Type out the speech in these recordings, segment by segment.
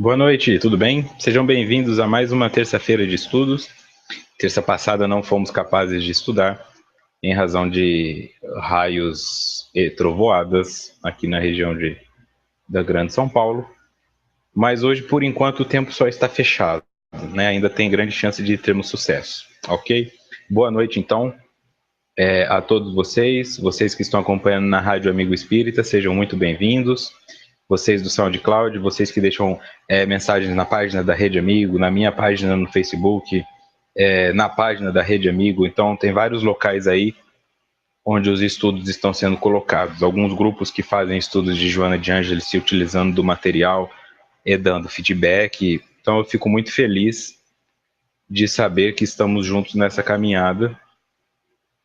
Boa noite, tudo bem? Sejam bem-vindos a mais uma terça-feira de estudos. Terça passada não fomos capazes de estudar em razão de raios e trovoadas aqui na região da Grande São Paulo. Mas hoje, por enquanto, o tempo só está fechado, né? Ainda tem grande chance de termos sucesso, ok? Boa noite, então, a todos vocês que estão acompanhando na Rádio Amigo Espírita, sejam muito bem-vindos. Vocês do SoundCloud, vocês que deixam mensagens na página da Rede Amigo, na minha página no Facebook, na página da Rede Amigo. Então, tem vários locais aí onde os estudos estão sendo colocados. Alguns grupos que fazem estudos de Joana de Ângeles se utilizando do material e dando feedback. Então, eu fico muito feliz de saber que estamos juntos nessa caminhada.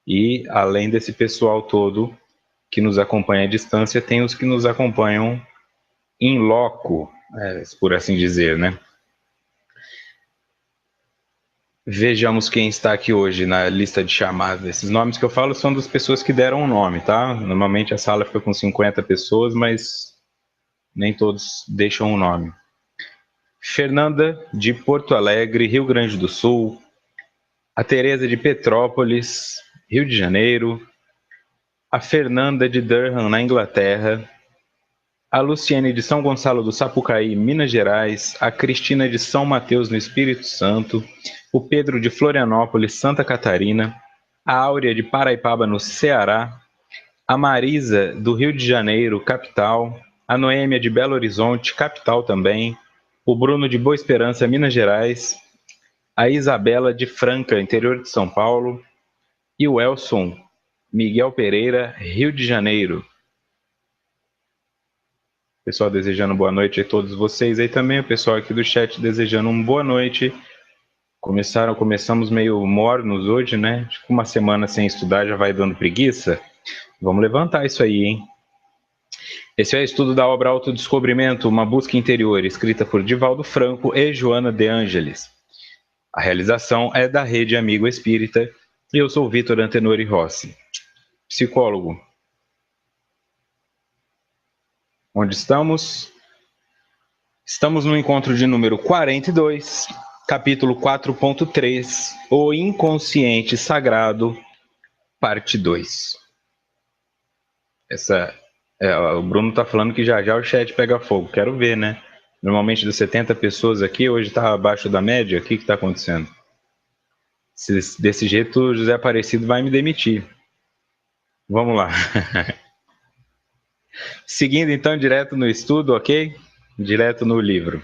E, além desse pessoal todo que nos acompanha à distância, tem os que nos acompanham in loco, por assim dizer, né? Vejamos quem está aqui hoje na lista de chamadas. Esses nomes que eu falo são das pessoas que deram o nome, tá? Normalmente a sala fica com 50 pessoas, mas nem todos deixam o nome. Fernanda, de Porto Alegre, Rio Grande do Sul. A Tereza, de Petrópolis, Rio de Janeiro. A Fernanda, de Durham, na Inglaterra. A Luciene, de São Gonçalo do Sapucaí, Minas Gerais. A Cristina, de São Mateus, no Espírito Santo. O Pedro, de Florianópolis, Santa Catarina. A Áurea, de Paraipaba, no Ceará. A Marisa, do Rio de Janeiro, capital. A Noêmia, de Belo Horizonte, capital também. O Bruno, de Boa Esperança, Minas Gerais. A Isabela, de Franca, interior de São Paulo. E o Elson Miguel Pereira, Rio de Janeiro. Pessoal desejando boa noite a todos vocês aí também, o pessoal aqui do chat desejando uma boa noite. Começamos meio mornos hoje, né? Tipo, uma semana sem estudar já vai dando preguiça. Vamos levantar isso aí, hein? Esse é o estudo da obra Autodescobrimento, uma busca interior, escrita por Divaldo Franco e Joana de Ângeles. A realização é da Rede Amigo Espírita e eu sou Vitor Antenori Rossi, psicólogo. Onde estamos? Estamos no encontro de número 42, capítulo 4.3, O Inconsciente Sagrado, parte 2. O Bruno está falando que já já o chat pega fogo. Quero ver, né? Normalmente das 70 pessoas aqui, hoje está abaixo da média. O que está acontecendo? Desse jeito, o José Aparecido vai me demitir. Vamos lá. Seguindo então direto no estudo, ok? Direto no livro.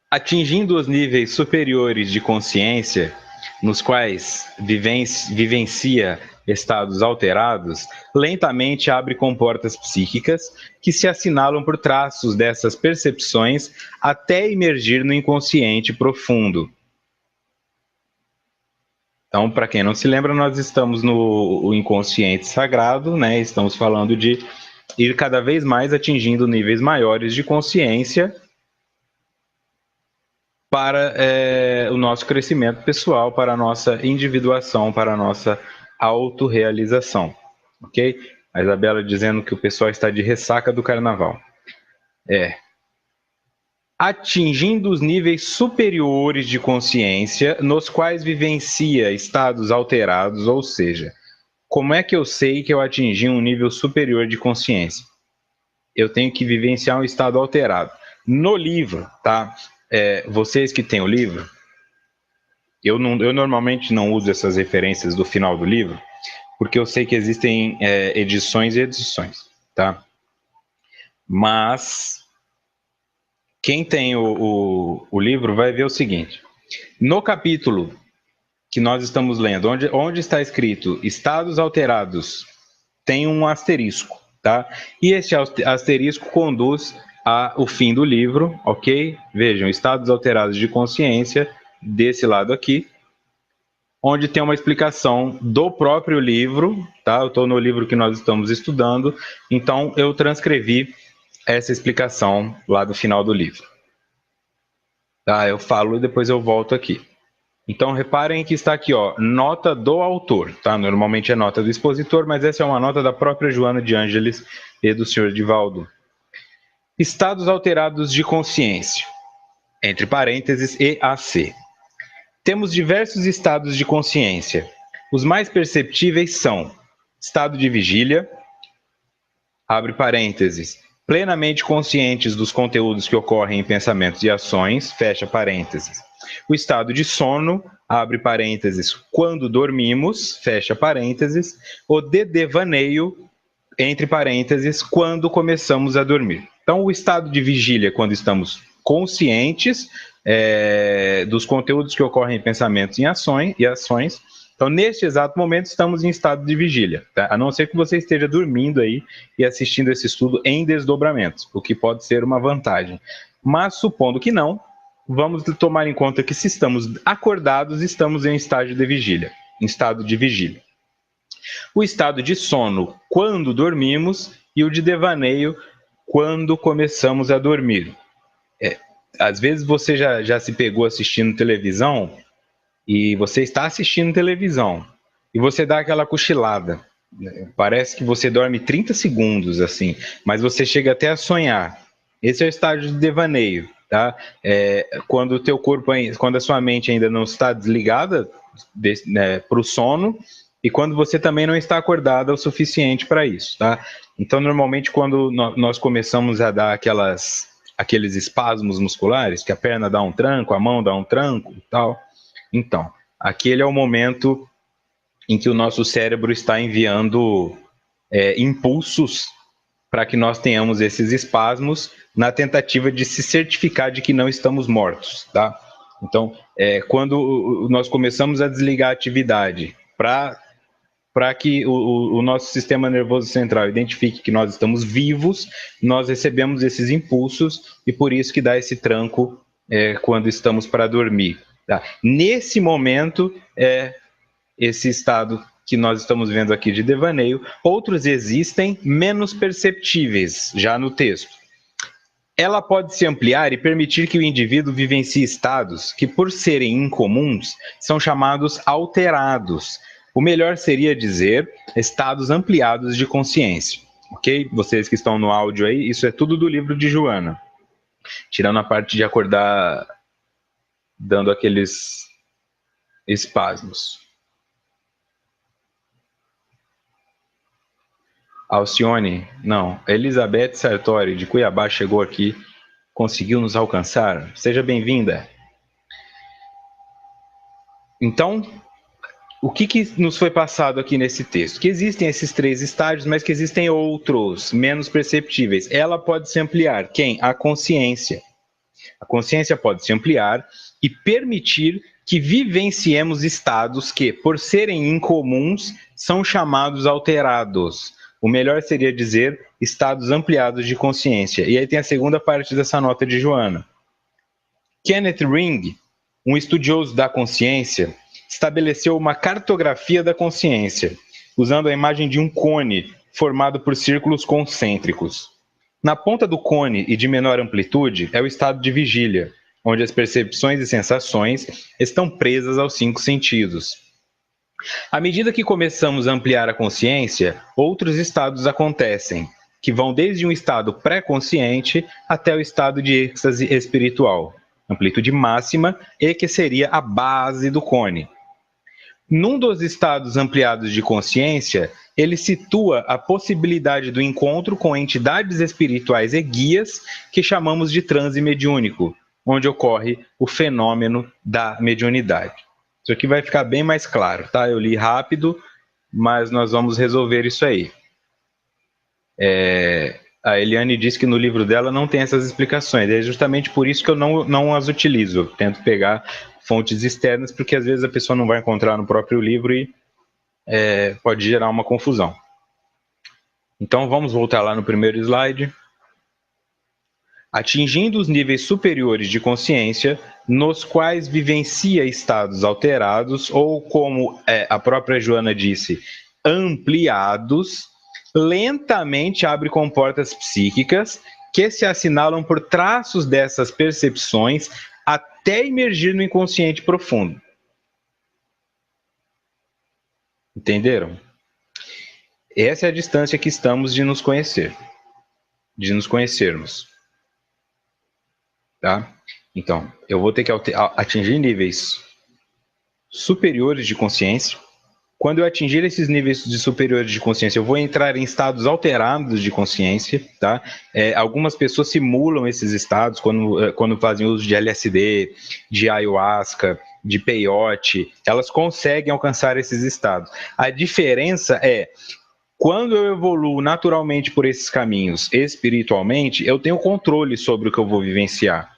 Atingindo os níveis superiores de consciência, nos quais vivencia estados alterados, lentamente abre comportas psíquicas que se assinalam por traços dessas percepções até emergir no inconsciente profundo. Então, para quem não se lembra, nós estamos no inconsciente sagrado, né? Estamos falando de ir cada vez mais atingindo níveis maiores de consciência para o nosso crescimento pessoal, para a nossa individuação, para a nossa autorrealização, ok? A Isabela dizendo que o pessoal está de ressaca do carnaval. Atingindo os níveis superiores de consciência, nos quais vivencia estados alterados, ou seja, como é que eu sei que eu atingi um nível superior de consciência? Eu tenho que vivenciar um estado alterado. No livro, tá? Vocês que têm o livro, eu normalmente não uso essas referências do final do livro, porque eu sei que existem edições e edições, tá? Mas quem tem o livro vai ver o seguinte: no capítulo que nós estamos lendo, onde está escrito estados alterados, tem um asterisco, tá? E esse asterisco conduz ao fim do livro, ok? Vejam, estados alterados de consciência, desse lado aqui, onde tem uma explicação do próprio livro, tá? Eu estou no livro que nós estamos estudando, então eu transcrevi essa explicação lá do final do livro. Tá? Eu falo e depois eu volto aqui. Então reparem que está aqui, ó, nota do autor, tá? Normalmente é nota do expositor, mas essa é uma nota da própria Joana de Ângeles e do senhor Divaldo. Estados alterados de consciência, entre parênteses, EAC. Temos diversos estados de consciência. Os mais perceptíveis são estado de vigília, abre parênteses, plenamente conscientes dos conteúdos que ocorrem em pensamentos e ações, fecha parênteses. O estado de sono, abre parênteses, quando dormimos, fecha parênteses. O de devaneio, entre parênteses, quando começamos a dormir. Então, o estado de vigília, quando estamos conscientes dos conteúdos que ocorrem em pensamentos e ações. Então, neste exato momento, estamos em estado de vigília, tá? A não ser que você esteja dormindo aí e assistindo esse estudo em desdobramentos, o que pode ser uma vantagem. Mas, supondo que não, vamos tomar em conta que se estamos acordados, estamos em estágio de vigília, em estado de vigília. O estado de sono, quando dormimos, e o de devaneio, quando começamos a dormir. Às vezes você já se pegou assistindo televisão e você está assistindo televisão e você dá aquela cochilada. Parece que você dorme 30 segundos, assim, mas você chega até a sonhar. Esse é o estágio de devaneio, tá? Quando o teu corpo, quando a sua mente ainda não está desligada para o sono e quando você também não está acordada o suficiente para isso, tá? Então, normalmente, quando nós começamos a dar aqueles espasmos musculares, que a perna dá um tranco, a mão dá um tranco e tal, então, aquele é o momento em que o nosso cérebro está enviando impulsos para que nós tenhamos esses espasmos na tentativa de se certificar de que não estamos mortos, tá? Então, quando nós começamos a desligar a atividade para que o nosso sistema nervoso central identifique que nós estamos vivos, nós recebemos esses impulsos e por isso que dá esse tranco quando estamos para dormir. Tá? Nesse momento, esse estado que nós estamos vendo aqui de devaneio. Outros existem menos perceptíveis, já no texto. Ela pode se ampliar e permitir que o indivíduo vivencie estados que, por serem incomuns, são chamados alterados. O melhor seria dizer estados ampliados de consciência. Ok? Vocês que estão no áudio aí, isso é tudo do livro de Joana. Tirando a parte de acordar dando aqueles espasmos. Alcione, não. Elizabeth Sartori, de Cuiabá, chegou aqui, conseguiu nos alcançar. Seja bem-vinda. Então, o que nos foi passado aqui nesse texto? Que existem esses 3 estágios, mas que existem outros, menos perceptíveis. Ela pode se ampliar. Quem? A consciência. A consciência pode se ampliar e permitir que vivenciemos estados que, por serem incomuns, são chamados alterados. O melhor seria dizer estados ampliados de consciência. E aí tem a segunda parte dessa nota de Joana. Kenneth Ring, um estudioso da consciência, estabeleceu uma cartografia da consciência, usando a imagem de um cone formado por círculos concêntricos. Na ponta do cone e de menor amplitude é o estado de vigília, onde as percepções e sensações estão presas aos 5 sentidos. À medida que começamos a ampliar a consciência, outros estados acontecem, que vão desde um estado pré-consciente até o estado de êxtase espiritual, amplitude máxima e que seria a base do cone. Num dos estados ampliados de consciência, ele situa a possibilidade do encontro com entidades espirituais e guias que chamamos de transe mediúnico, onde ocorre o fenômeno da mediunidade. Isso aqui vai ficar bem mais claro, tá? Eu li rápido, mas nós vamos resolver isso aí. A Eliane disse que no livro dela não tem essas explicações. É justamente por isso que eu não as utilizo. Eu tento pegar fontes externas, porque às vezes a pessoa não vai encontrar no próprio livro e pode gerar uma confusão. Então vamos voltar lá no primeiro slide. Atingindo os níveis superiores de consciência, nos quais vivencia estados alterados, ou como a própria Joana disse, ampliados, lentamente abre comportas psíquicas que se assinalam por traços dessas percepções até emergir no inconsciente profundo. Entenderam? Essa é a distância que estamos de nos conhecer, de nos conhecermos. tá? Então, eu vou ter que atingir níveis superiores de consciência. Quando eu atingir esses níveis de superiores de consciência, eu vou entrar em estados alterados de consciência, tá? Algumas pessoas simulam esses estados quando fazem uso de LSD, de ayahuasca, de peyote, elas conseguem alcançar esses estados. A diferença é, quando eu evoluo naturalmente por esses caminhos espiritualmente, eu tenho controle sobre o que eu vou vivenciar.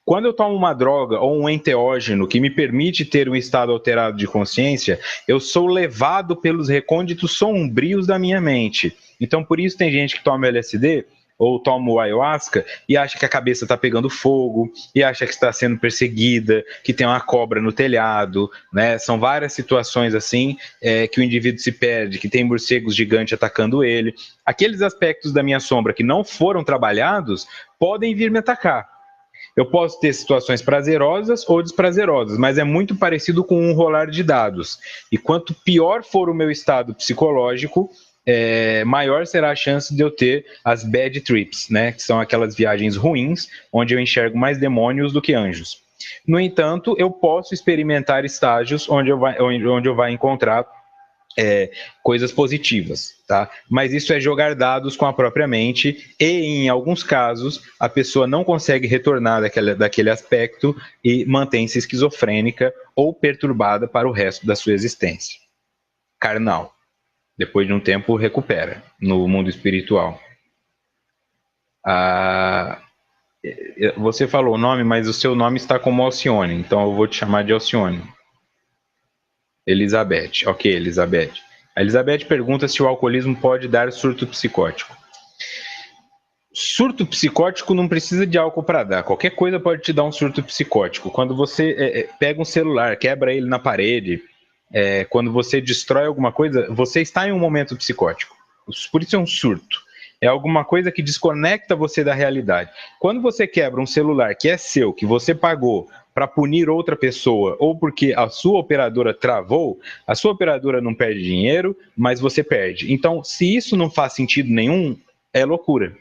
Quando eu tomo uma droga ou um enteógeno que me permite ter um estado alterado de consciência, eu sou levado pelos recônditos sombrios da minha mente. Então, por isso tem gente que toma LSD ou toma o ayahuasca e acha que a cabeça está pegando fogo, e acha que está sendo perseguida, que tem uma cobra no telhado, né? São várias situações assim que o indivíduo se perde, que tem morcegos gigantes atacando ele. Aqueles aspectos da minha sombra que não foram trabalhados podem vir me atacar. Eu posso ter situações prazerosas ou desprazerosas, mas é muito parecido com um rolar de dados. E quanto pior for o meu estado psicológico, maior será a chance de eu ter as bad trips, né? Que são aquelas viagens ruins, onde eu enxergo mais demônios do que anjos. No entanto, eu posso experimentar estágios onde eu vai encontrar coisas positivas, tá? Mas isso é jogar dados com a própria mente e, em alguns casos, a pessoa não consegue retornar daquele aspecto e mantém-se esquizofrênica ou perturbada para o resto da sua existência. Carnal. Depois de um tempo, recupera no mundo espiritual. Você falou o nome, mas o seu nome está como Alcione, então eu vou te chamar de Alcione. Elizabeth. Ok, Elizabeth. A Elizabeth pergunta se o alcoolismo pode dar surto psicótico. Surto psicótico não precisa de álcool para dar. Qualquer coisa pode te dar um surto psicótico. Quando você pega um celular, quebra ele na parede, quando você destrói alguma coisa, você está em um momento psicótico. Por isso é um surto. É alguma coisa que desconecta você da realidade. Quando você quebra um celular que é seu, que você pagou para punir outra pessoa, ou porque a sua operadora travou, a sua operadora não perde dinheiro, mas você perde. Então, se isso não faz sentido nenhum, é loucura.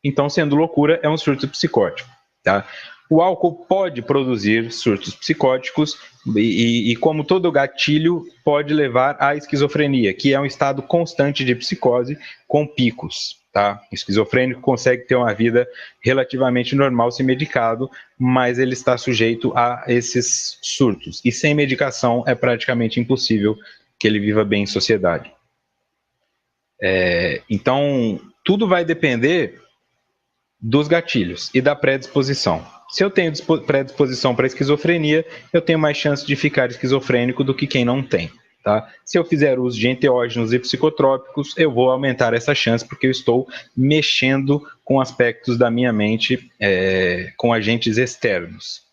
Então, sendo loucura, é um surto psicótico. Tá? O álcool pode produzir surtos psicóticos e, como todo gatilho, pode levar à esquizofrenia, que é um estado constante de psicose com picos. Tá? O esquizofrênico consegue ter uma vida relativamente normal se medicado, mas ele está sujeito a esses surtos. E sem medicação é praticamente impossível que ele viva bem em sociedade. Então, tudo vai depender dos gatilhos e da predisposição. Se eu tenho predisposição para esquizofrenia, eu tenho mais chance de ficar esquizofrênico do que quem não tem. Tá? Se eu fizer uso de enteógenos e psicotrópicos, eu vou aumentar essa chance porque eu estou mexendo com aspectos da minha mente com agentes externos.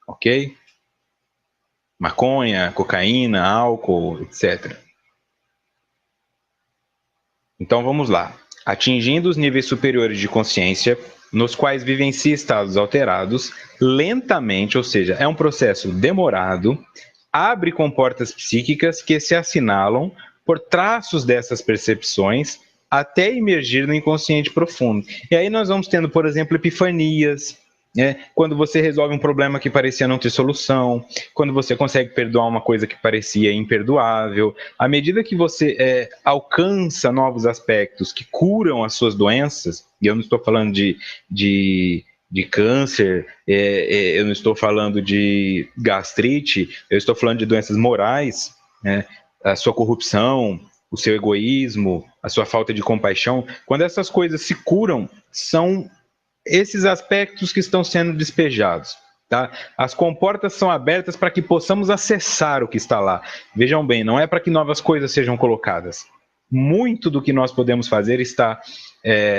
Ok? Maconha, cocaína, álcool, etc. Então vamos lá. Atingindo os níveis superiores de consciência, nos quais vivencia estados alterados, lentamente, ou seja, é um processo demorado, abre comportas psíquicas que se assinalam por traços dessas percepções até emergir no inconsciente profundo. E aí nós vamos tendo, por exemplo, epifanias, quando você resolve um problema que parecia não ter solução, quando você consegue perdoar uma coisa que parecia imperdoável. À medida que você alcança novos aspectos que curam as suas doenças, e eu não estou falando de câncer, eu não estou falando de gastrite, eu estou falando de doenças morais, né? A sua corrupção, o seu egoísmo, a sua falta de compaixão. Quando essas coisas se curam, são esses aspectos que estão sendo despejados. Tá? As comportas são abertas para que possamos acessar o que está lá. Vejam bem, não é para que novas coisas sejam colocadas. Muito do que nós podemos fazer está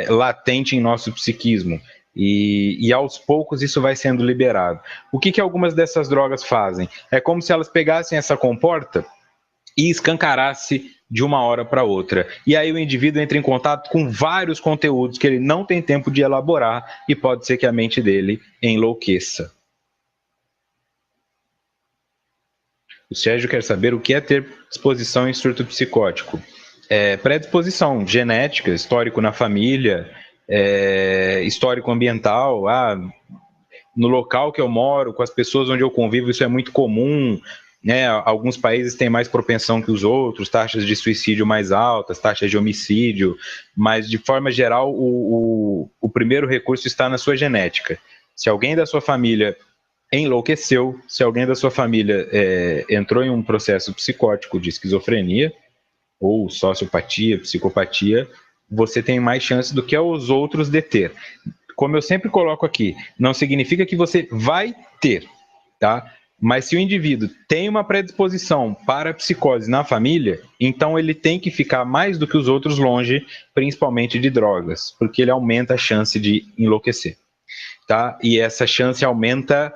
latente em nosso psiquismo. E aos poucos isso vai sendo liberado. O que algumas dessas drogas fazem? É como se elas pegassem essa comporta e escancarasse de uma hora para outra. E aí o indivíduo entra em contato com vários conteúdos que ele não tem tempo de elaborar e pode ser que a mente dele enlouqueça. O Sérgio quer saber o que é ter disposição em surto psicótico. Predisposição genética, histórico na família, histórico ambiental. no local que eu moro, com as pessoas onde eu convivo, isso é muito comum, né? Alguns países têm mais propensão que os outros, taxas de suicídio mais altas, taxas de homicídio, mas de forma geral o primeiro recurso está na sua genética. Se alguém da sua família enlouqueceu, se alguém da sua família entrou em um processo psicótico de esquizofrenia, ou sociopatia, psicopatia, você tem mais chance do que os outros de ter. Como eu sempre coloco aqui, não significa que você vai ter, tá? Mas se o indivíduo tem uma predisposição para a psicose na família, então ele tem que ficar mais do que os outros longe, principalmente de drogas, porque ele aumenta a chance de enlouquecer, tá? E essa chance aumenta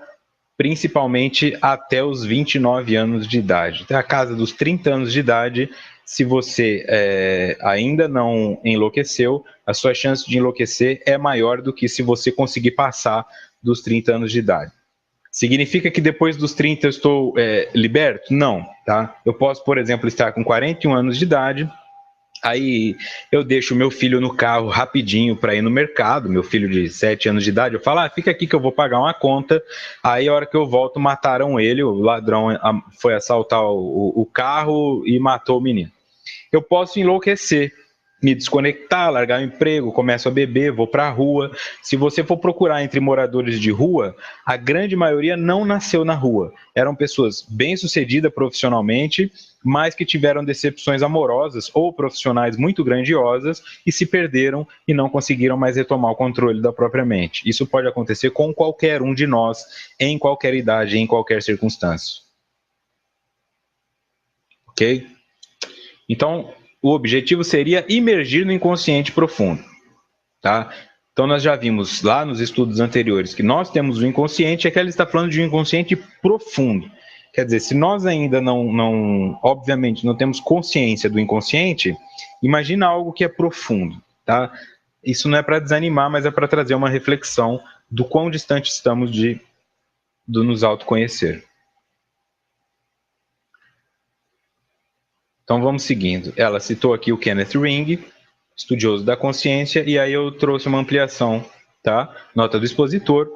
principalmente até os 29 anos de idade. Até a casa dos 30 anos de idade, se você ainda não enlouqueceu, a sua chance de enlouquecer é maior do que se você conseguir passar dos 30 anos de idade. Significa que depois dos 30 eu estou liberto? Não, tá? Eu posso, por exemplo, estar com 41 anos de idade, aí eu deixo meu filho no carro rapidinho para ir no mercado, meu filho de 7 anos de idade, eu falo, fica aqui que eu vou pagar uma conta, aí a hora que eu volto mataram ele, o ladrão foi assaltar o carro e matou o menino. Eu posso enlouquecer, me desconectar, largar o emprego, começo a beber, vou para a rua. Se você for procurar entre moradores de rua, a grande maioria não nasceu na rua. Eram pessoas bem-sucedidas profissionalmente, mas que tiveram decepções amorosas ou profissionais muito grandiosas e se perderam e não conseguiram mais retomar o controle da própria mente. Isso pode acontecer com qualquer um de nós, em qualquer idade, em qualquer circunstância. Ok? Então, o objetivo seria imergir no inconsciente profundo, tá? Então, nós já vimos lá nos estudos anteriores que nós temos o inconsciente, que ela está falando de um inconsciente profundo. Quer dizer, se nós ainda obviamente, não temos consciência do inconsciente, imagina algo que é profundo, tá? Isso não é para desanimar, mas é para trazer uma reflexão do quão distante estamos de nos autoconhecer. Então vamos seguindo. Ela citou aqui o Kenneth Ring, estudioso da consciência, e aí eu trouxe uma ampliação, tá? Nota do expositor.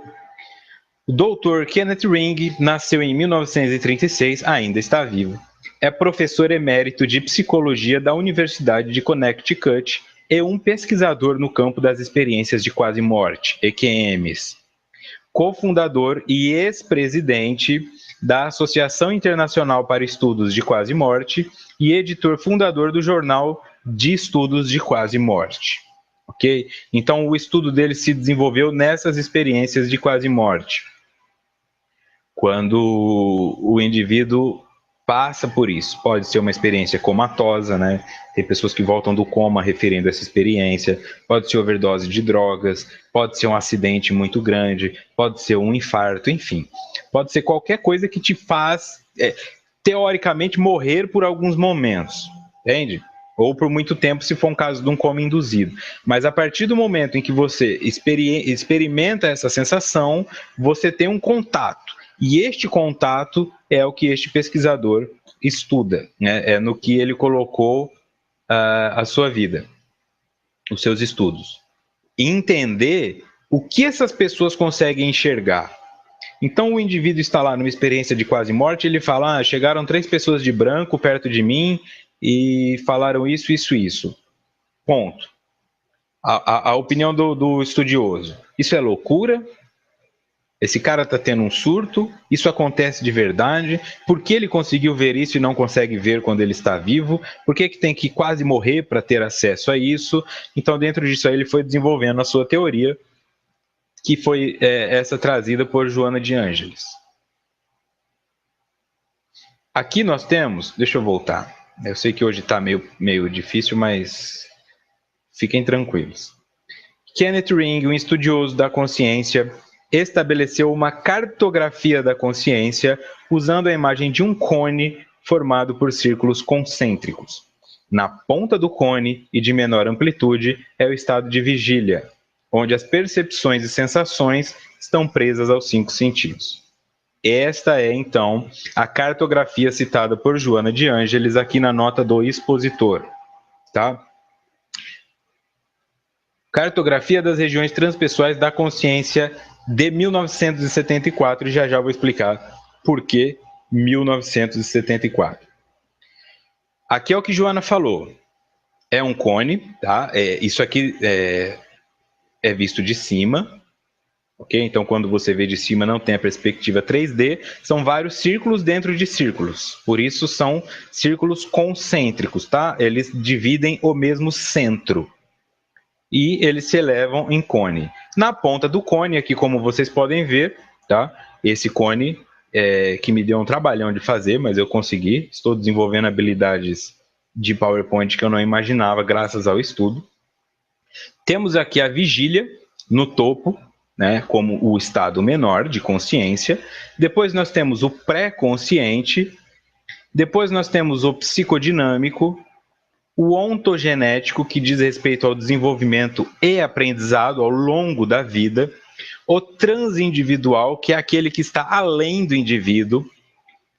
O Dr. Kenneth Ring nasceu em 1936, ainda está vivo. É professor emérito de psicologia da Universidade de Connecticut e um pesquisador no campo das experiências de quase morte, EQMs. Cofundador e ex-presidente da Associação Internacional para Estudos de Quase Morte e editor fundador do Jornal de Estudos de Quase Morte. Ok? Então, o estudo dele se desenvolveu nessas experiências de quase morte. Quando o indivíduo passa por isso, pode ser uma experiência comatosa, né? Tem pessoas que voltam do coma referindo a essa experiência, pode ser overdose de drogas, pode ser um acidente muito grande, pode ser um infarto, enfim. Pode ser qualquer coisa que te faz, teoricamente, morrer por alguns momentos, entende? Ou por muito tempo, se for um caso de um coma induzido. Mas a partir do momento em que você experimenta essa sensação, você tem um contato. E este contato é o que este pesquisador estuda, né? É no que ele colocou a sua vida, os seus estudos. E entender o que essas pessoas conseguem enxergar. Então o indivíduo está lá numa experiência de quase morte, ele fala, chegaram 3 pessoas de branco perto de mim e falaram isso, isso, isso. Ponto. A opinião do estudioso. Isso é loucura? Esse cara está tendo um surto? Isso acontece de verdade? Por que ele conseguiu ver isso e não consegue ver quando ele está vivo? Por que tem que quase morrer para ter acesso a isso? Então, dentro disso aí, ele foi desenvolvendo a sua teoria, que foi essa trazida por Joana de Ângeles. Aqui nós temos, deixa eu voltar. Eu sei que hoje está meio difícil, mas fiquem tranquilos. Kenneth Ring, um estudioso da consciência, estabeleceu uma cartografia da consciência usando a imagem de um cone formado por círculos concêntricos. Na ponta do cone e de menor amplitude é o estado de vigília, onde as percepções e sensações estão presas aos 5 sentidos. Esta é, então, a cartografia citada por Joana de Ângeles aqui na nota do expositor, tá? Cartografia das regiões transpessoais da consciência de 1974, e já vou explicar por que 1974. Aqui é o que Joana falou. É um cone, tá? Isso aqui é visto de cima, ok? Então, quando você vê de cima, não tem a perspectiva 3D, são vários círculos dentro de círculos. Por isso, são círculos concêntricos, tá? Eles dividem o mesmo centro. E eles se elevam em cone. Na ponta do cone, aqui como vocês podem ver, tá? Esse cone que me deu um trabalhão de fazer, mas eu consegui. Estou desenvolvendo habilidades de PowerPoint que eu não imaginava, graças ao estudo. Temos aqui a vigília no topo, né, como o estado menor de consciência. Depois nós temos o pré-consciente. Depois nós temos o psicodinâmico, o ontogenético, que diz respeito ao desenvolvimento e aprendizado ao longo da vida, o transindividual, que é aquele que está além do indivíduo,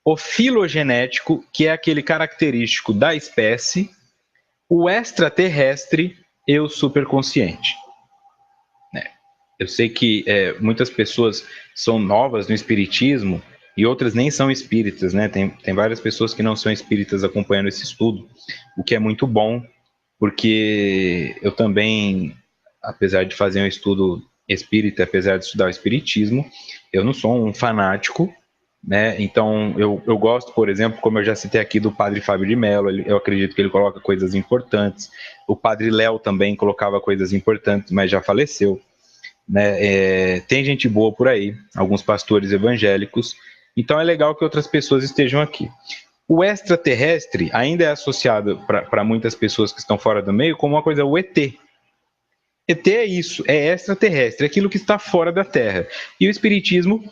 o filogenético, que é aquele característico da espécie, o extraterrestre e o superconsciente. Eu sei que muitas pessoas são novas no espiritismo e outras nem são espíritas, né? Tem várias pessoas que não são espíritas acompanhando esse estudo, o que é muito bom, porque eu também, apesar de fazer um estudo espírita, apesar de estudar o espiritismo, eu não sou um fanático, né? Então, eu gosto, por exemplo, como eu já citei aqui, do padre Fábio de Mello, eu acredito que ele coloca coisas importantes. O padre Léo também colocava coisas importantes, mas já faleceu. Né? Tem gente boa por aí, alguns pastores evangélicos, então é legal que outras pessoas estejam aqui. O extraterrestre ainda é associado para muitas pessoas que estão fora do meio como uma coisa, o ET. ET é isso, é extraterrestre, é aquilo que está fora da Terra. E o Espiritismo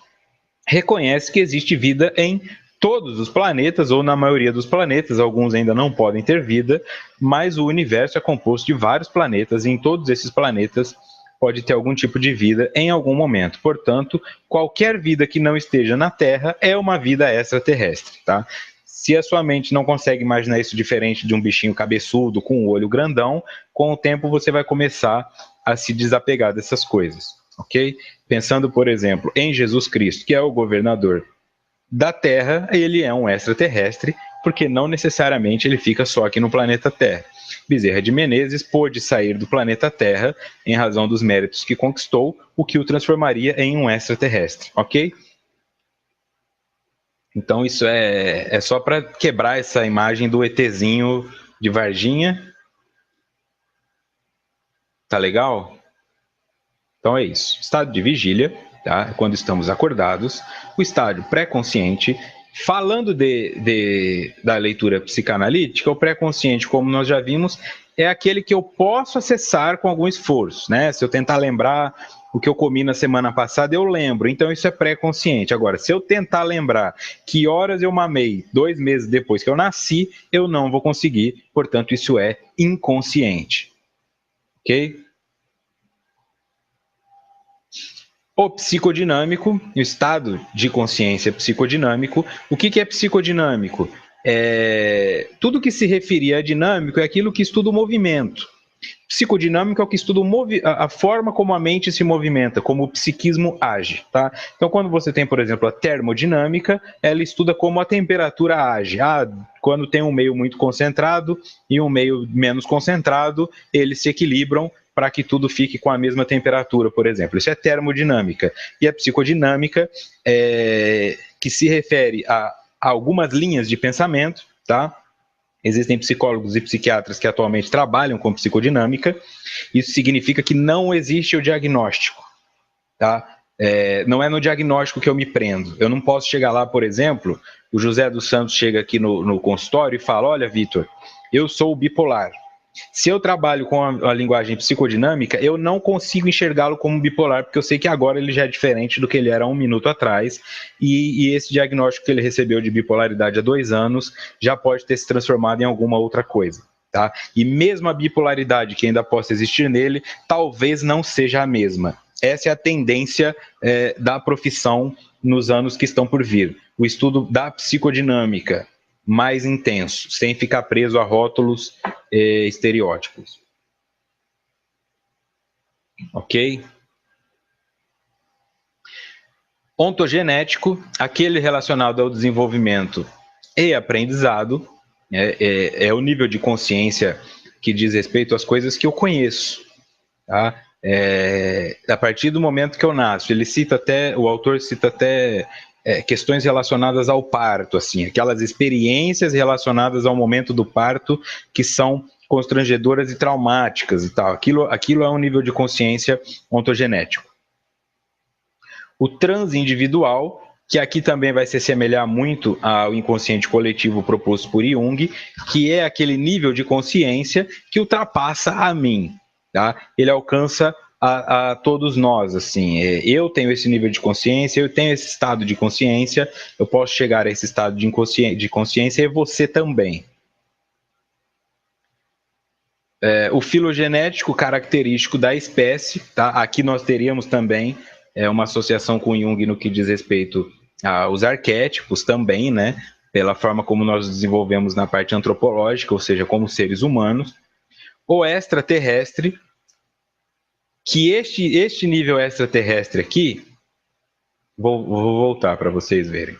reconhece que existe vida em todos os planetas, ou na maioria dos planetas, alguns ainda não podem ter vida, mas o universo é composto de vários planetas, e em todos esses planetas pode ter algum tipo de vida em algum momento. Portanto, qualquer vida que não esteja na Terra é uma vida extraterrestre, tá? Se a sua mente não consegue imaginar isso diferente de um bichinho cabeçudo com um olho grandão, com o tempo você vai começar a se desapegar dessas coisas, ok? Pensando, por exemplo, em Jesus Cristo, que é o governador da Terra, ele é um extraterrestre, porque não necessariamente ele fica só aqui no planeta Terra. Bezerra de Menezes pôde sair do planeta Terra em razão dos méritos que conquistou, o que o transformaria em um extraterrestre, ok? Então isso é só para quebrar essa imagem do ETzinho de Varginha. Tá legal? Então é isso. Estado de vigília, tá? Quando estamos acordados. O estágio pré-consciente. Falando da leitura psicanalítica, o pré-consciente, como nós já vimos, é aquele que eu posso acessar com algum esforço, né? Se eu tentar lembrar o que eu comi na semana passada, eu lembro. Então, isso é pré-consciente. Agora, se eu tentar lembrar que horas eu mamei 2 meses depois que eu nasci, eu não vou conseguir. Portanto, isso é inconsciente. Ok? O psicodinâmico, o estado de consciência psicodinâmico. O que é psicodinâmico? Tudo que se referir a dinâmico é aquilo que estuda o movimento. Psicodinâmico é o que estuda a forma como a mente se movimenta, como o psiquismo age, tá? Então, quando você tem, por exemplo, a termodinâmica, ela estuda como a temperatura age. Quando tem um meio muito concentrado e um meio menos concentrado, eles se equilibram para que tudo fique com a mesma temperatura, por exemplo. Isso é termodinâmica. E a psicodinâmica, que se refere a algumas linhas de pensamento, tá? Existem psicólogos e psiquiatras que atualmente trabalham com psicodinâmica. Isso significa que não existe o diagnóstico, tá? Não é no diagnóstico que eu me prendo. Eu não posso chegar lá, por exemplo, o José dos Santos chega aqui no consultório e fala: olha, Vitor, eu sou bipolar. Se eu trabalho com a linguagem psicodinâmica, eu não consigo enxergá-lo como bipolar, porque eu sei que agora ele já é diferente do que ele era 1 minuto atrás, e esse diagnóstico que ele recebeu de bipolaridade há 2 anos já pode ter se transformado em alguma outra coisa. Tá? E mesmo a bipolaridade que ainda possa existir nele, talvez não seja a mesma. Essa é a tendência da profissão nos anos que estão por vir. O estudo da psicodinâmica mais intenso, sem ficar preso a rótulos estereótipos. Ok? Ontogenético, aquele relacionado ao desenvolvimento e aprendizado, é o nível de consciência que diz respeito às coisas que eu conheço, tá? A partir do momento que eu nasço, o autor cita até questões relacionadas ao parto, assim, aquelas experiências relacionadas ao momento do parto que são constrangedoras e traumáticas e tal. Aquilo é um nível de consciência ontogenético. O transindividual, que aqui também vai se assemelhar muito ao inconsciente coletivo proposto por Jung, que é aquele nível de consciência que ultrapassa a mim, tá? Ele alcança a todos nós, assim, eu tenho esse nível de consciência, eu tenho esse estado de consciência, eu posso chegar a esse estado de consciência e você também. O filogenético característico da espécie, tá? Aqui nós teríamos também uma associação com Jung no que diz respeito aos arquétipos também, né? Pela forma como nós desenvolvemos na parte antropológica, ou seja, como seres humanos. O extraterrestre, que este nível extraterrestre aqui, vou voltar para vocês verem.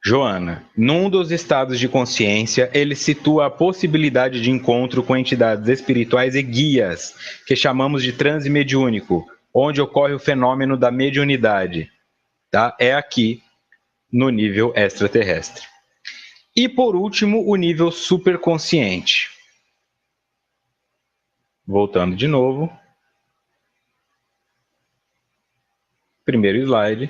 Joana, num dos estados de consciência, ele situa a possibilidade de encontro com entidades espirituais e guias, que chamamos de transe mediúnico, onde ocorre o fenômeno da mediunidade. Tá? É aqui, no nível extraterrestre. E, por último, o nível superconsciente. Voltando de novo. Primeiro slide.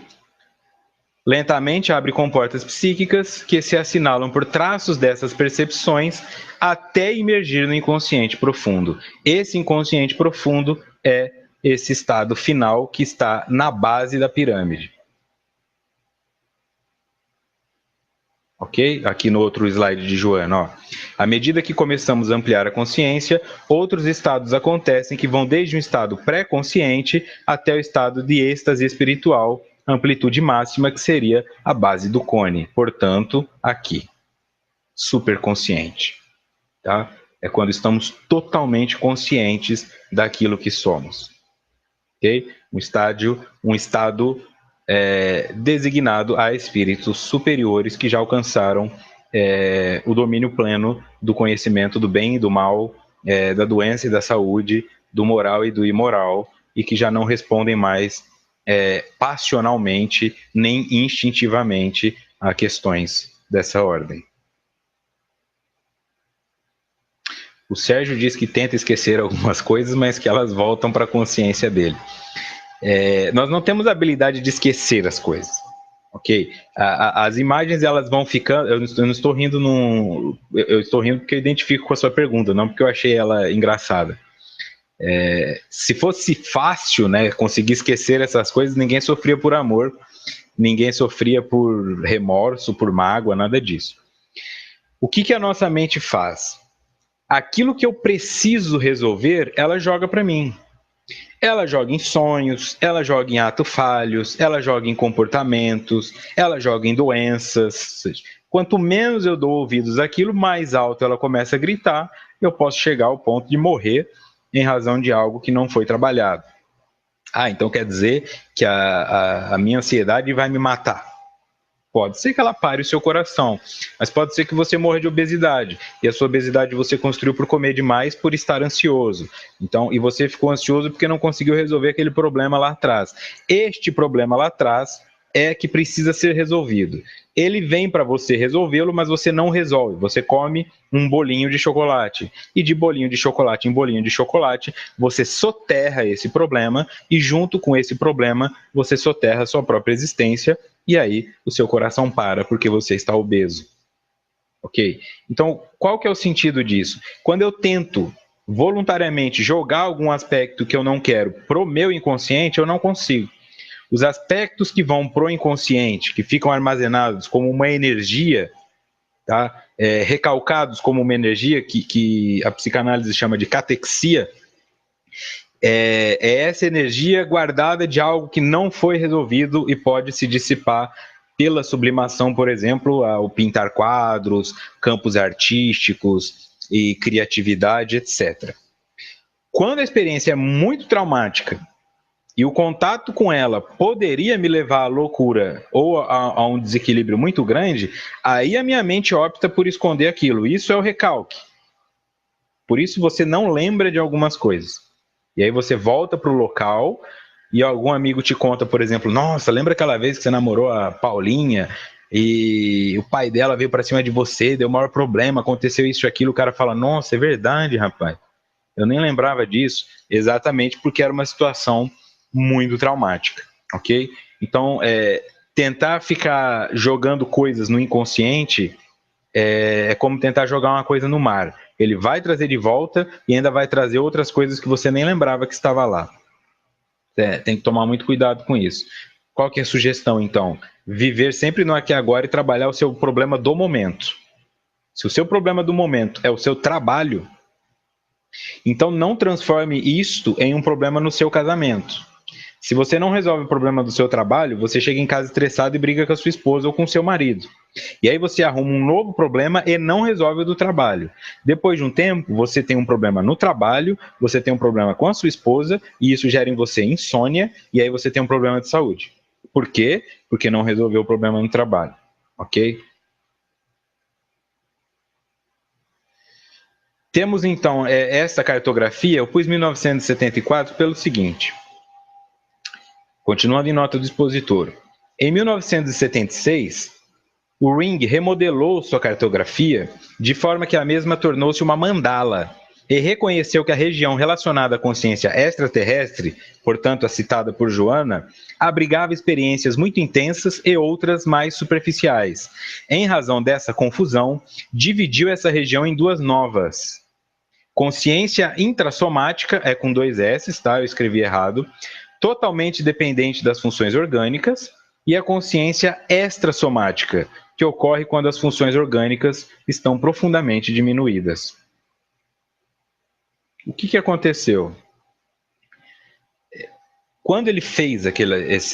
Lentamente abre comportas psíquicas que se assinalam por traços dessas percepções até emergir no inconsciente profundo. Esse inconsciente profundo é esse estado final que está na base da pirâmide. Ok? Aqui no outro slide de Joana, ó. À medida que começamos a ampliar a consciência, outros estados acontecem que vão desde um estado pré-consciente até o estado de êxtase espiritual, amplitude máxima, que seria a base do cone. Portanto, aqui, superconsciente. Tá? É quando estamos totalmente conscientes daquilo que somos. Okay? Um estado designado a espíritos superiores que já alcançaram o domínio pleno do conhecimento do bem e do mal, da doença e da saúde, do moral e do imoral, e que já não respondem mais passionalmente nem instintivamente a questões dessa ordem. O Sérgio diz que tenta esquecer algumas coisas, mas que elas voltam para a consciência dele. Nós não temos a habilidade de esquecer as coisas, ok? As imagens, elas vão ficando... Eu não estou rindo eu estou rindo porque eu identifico com a sua pergunta, não porque eu achei ela engraçada. Se fosse fácil, né, conseguir esquecer essas coisas, ninguém sofria por amor, ninguém sofria por remorso, por mágoa, nada disso. O que a nossa mente faz? Aquilo que eu preciso resolver, ela joga para mim. Ela joga em sonhos, ela joga em atos falhos, ela joga em comportamentos, ela joga em doenças. Quanto menos eu dou ouvidos àquilo, mais alto ela começa a gritar, eu posso chegar ao ponto de morrer em razão de algo que não foi trabalhado. Então quer dizer que a minha ansiedade vai me matar. Pode ser que ela pare o seu coração, mas pode ser que você morra de obesidade. E a sua obesidade você construiu por comer demais, por estar ansioso. Então, e você ficou ansioso porque não conseguiu resolver aquele problema lá atrás. Este problema lá atrás é que precisa ser resolvido. Ele vem para você resolvê-lo, mas você não resolve. Você come um bolinho de chocolate. E de bolinho de chocolate em bolinho de chocolate, você soterra esse problema e junto com esse problema, você soterra a sua própria existência. E aí o seu coração para porque você está obeso. Ok? Então, qual que é o sentido disso? Quando eu tento voluntariamente jogar algum aspecto que eu não quero pro meu inconsciente, eu não consigo. Os aspectos que vão pro inconsciente, que ficam armazenados como uma energia, tá? Recalcados como uma energia que a psicanálise chama de catexia, é essa energia guardada de algo que não foi resolvido e pode se dissipar pela sublimação, por exemplo, ao pintar quadros, campos artísticos e criatividade, etc. Quando a experiência é muito traumática e o contato com ela poderia me levar à loucura ou a um desequilíbrio muito grande, aí a minha mente opta por esconder aquilo. Isso é o recalque. Por isso você não lembra de algumas coisas. E aí você volta para o local e algum amigo te conta, por exemplo, nossa, lembra aquela vez que você namorou a Paulinha e o pai dela veio para cima de você, deu o maior problema, aconteceu isso e aquilo, o cara fala, nossa, é verdade, rapaz. Eu nem lembrava disso, exatamente porque era uma situação muito traumática, ok? Então, tentar ficar jogando coisas no inconsciente é como tentar jogar uma coisa no mar. Ele vai trazer de volta e ainda vai trazer outras coisas que você nem lembrava que estava lá. Tem que tomar muito cuidado com isso. Qual que é a sugestão, então? Viver sempre no aqui e agora e trabalhar o seu problema do momento. Se o seu problema do momento é o seu trabalho, então não transforme isto em um problema no seu casamento. Se você não resolve o problema do seu trabalho, você chega em casa estressado e briga com a sua esposa ou com o seu marido. E aí você arruma um novo problema e não resolve o do trabalho. Depois de um tempo, você tem um problema no trabalho, você tem um problema com a sua esposa, e isso gera em você insônia, e aí você tem um problema de saúde. Por quê? Porque não resolveu o problema no trabalho. Ok? Temos então essa cartografia, eu pus 1974 pelo seguinte. Continuando em nota do expositor. Em 1976, o Ring remodelou sua cartografia de forma que a mesma tornou-se uma mandala e reconheceu que a região relacionada à consciência extraterrestre, portanto a citada por Joana, abrigava experiências muito intensas e outras mais superficiais. Em razão dessa confusão, dividiu essa região em duas novas. Consciência intrassomática, é com dois S, tá? Eu escrevi errado, totalmente dependente das funções orgânicas, e a consciência extrassomática, que ocorre quando as funções orgânicas estão profundamente diminuídas. O que aconteceu? Quando ele fez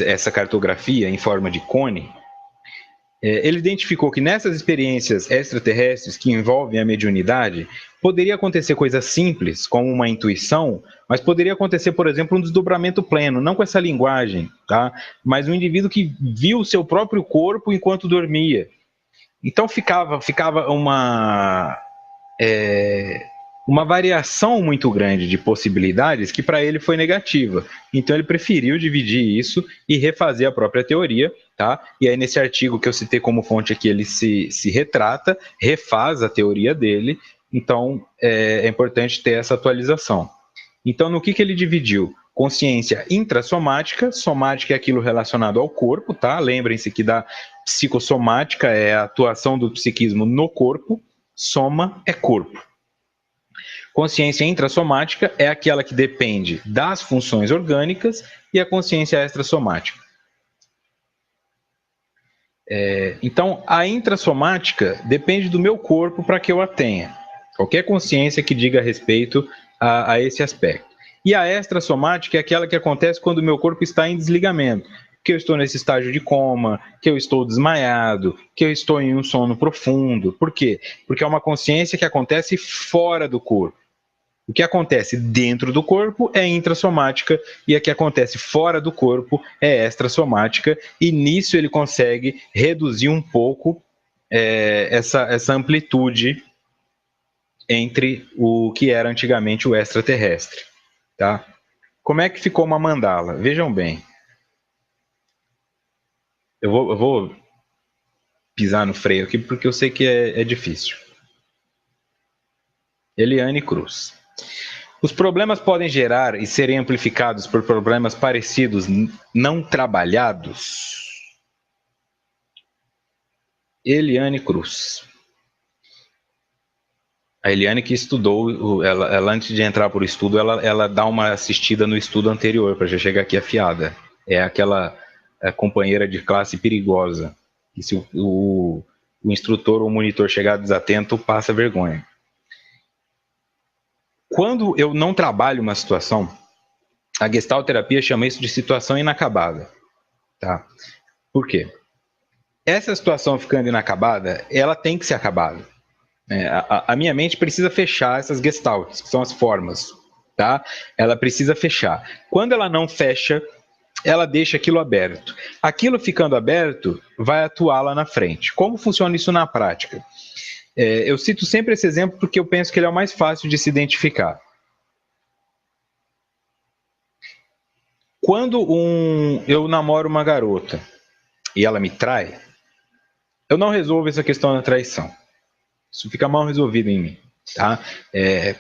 essa cartografia em forma de cone, ele identificou que nessas experiências extraterrestres que envolvem a mediunidade, poderia acontecer coisas simples, como uma intuição, mas poderia acontecer, por exemplo, um desdobramento pleno, não com essa linguagem, tá? Mas um indivíduo que viu o seu próprio corpo enquanto dormia. Então ficava uma variação muito grande de possibilidades que para ele foi negativa. Então ele preferiu dividir isso e refazer a própria teoria, tá? E aí nesse artigo que eu citei como fonte aqui, ele se retrata, refaz a teoria dele, então é importante ter essa atualização. Então no que ele dividiu? Consciência intrassomática, somática é aquilo relacionado ao corpo, tá? Lembrem-se que da psicossomática é a atuação do psiquismo no corpo, soma é corpo. Consciência intrassomática é aquela que depende das funções orgânicas e a consciência extrassomática. Então, a intrassomática depende do meu corpo para que eu a tenha. Qualquer consciência que diga respeito a esse aspecto. E a extrassomática é aquela que acontece quando o meu corpo está em desligamento. Que eu estou nesse estágio de coma, que eu estou desmaiado, que eu estou em um sono profundo. Por quê? Porque é uma consciência que acontece fora do corpo. O que acontece dentro do corpo é intrassomática e a que acontece fora do corpo é extrassomática, e nisso ele consegue reduzir um pouco essa amplitude entre o que era antigamente o extraterrestre. Tá? Como é que ficou uma mandala? Vejam bem. Eu vou pisar no freio aqui porque eu sei que é difícil. Eliane Cruz. Os problemas podem gerar e serem amplificados por problemas parecidos não trabalhados? Eliane Cruz. A Eliane que estudou, ela antes de entrar por estudo, ela dá uma assistida no estudo anterior, para já chegar aqui afiada. É aquela companheira de classe perigosa, que se o instrutor ou o monitor chegar desatento, passa vergonha. Quando eu não trabalho uma situação, a gestalterapia chama isso de situação inacabada. Tá? Por quê? Essa situação ficando inacabada, ela tem que ser acabada. A minha mente precisa fechar essas gestaltes, que são as formas. tá? Ela precisa fechar. Quando ela não fecha, ela deixa aquilo aberto. Aquilo ficando aberto vai atuar lá na frente. Como funciona isso na prática? Eu cito sempre esse exemplo porque eu penso que ele é o mais fácil de se identificar. Quando eu namoro uma garota e ela me trai, eu não resolvo essa questão da traição. Isso fica mal resolvido em mim. Tá?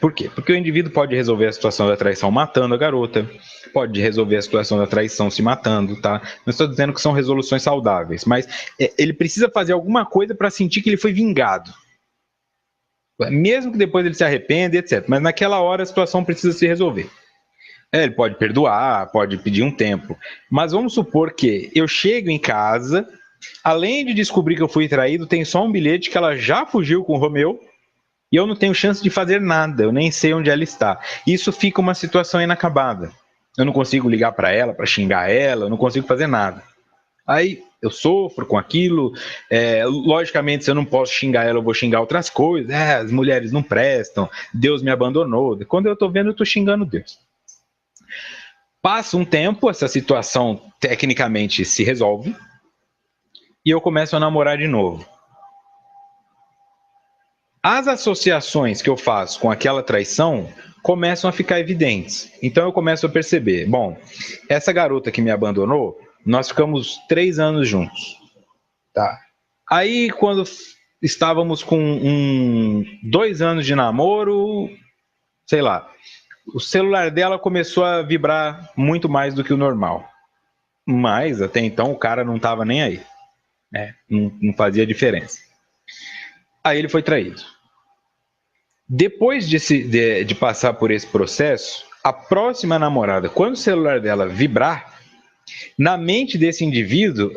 Por quê? Porque o indivíduo pode resolver a situação da traição matando a garota, pode resolver a situação da traição se matando, tá? Não estou dizendo que são resoluções saudáveis, mas ele precisa fazer alguma coisa para sentir que ele foi vingado. Mesmo que depois ele se arrependa, etc. Mas naquela hora a situação precisa se resolver. Ele pode perdoar, pode pedir um tempo. Mas vamos supor que eu chego em casa, além de descobrir que eu fui traído, tem só um bilhete que ela já fugiu com o Romeu, e eu não tenho chance de fazer nada, eu nem sei onde ela está. Isso fica uma situação inacabada. Eu não consigo ligar para ela, para xingar ela, eu não consigo fazer nada. Aí eu sofro com aquilo, logicamente se eu não posso xingar ela, eu vou xingar outras coisas, as mulheres não prestam, Deus me abandonou. Quando eu estou vendo, eu estou xingando Deus. Passa um tempo, essa situação tecnicamente se resolve, e eu começo a namorar de novo. As associações que eu faço com aquela traição começam a ficar evidentes. Então eu começo a perceber, bom, essa garota que me abandonou, nós ficamos 3 anos juntos. Tá? Aí quando estávamos com 2 anos de namoro, sei lá, o celular dela começou a vibrar muito mais do que o normal. Mas até então o cara não estava nem aí. Não fazia diferença. Aí ele foi traído. Depois de passar por esse processo, a próxima namorada, quando o celular dela vibrar, na mente desse indivíduo,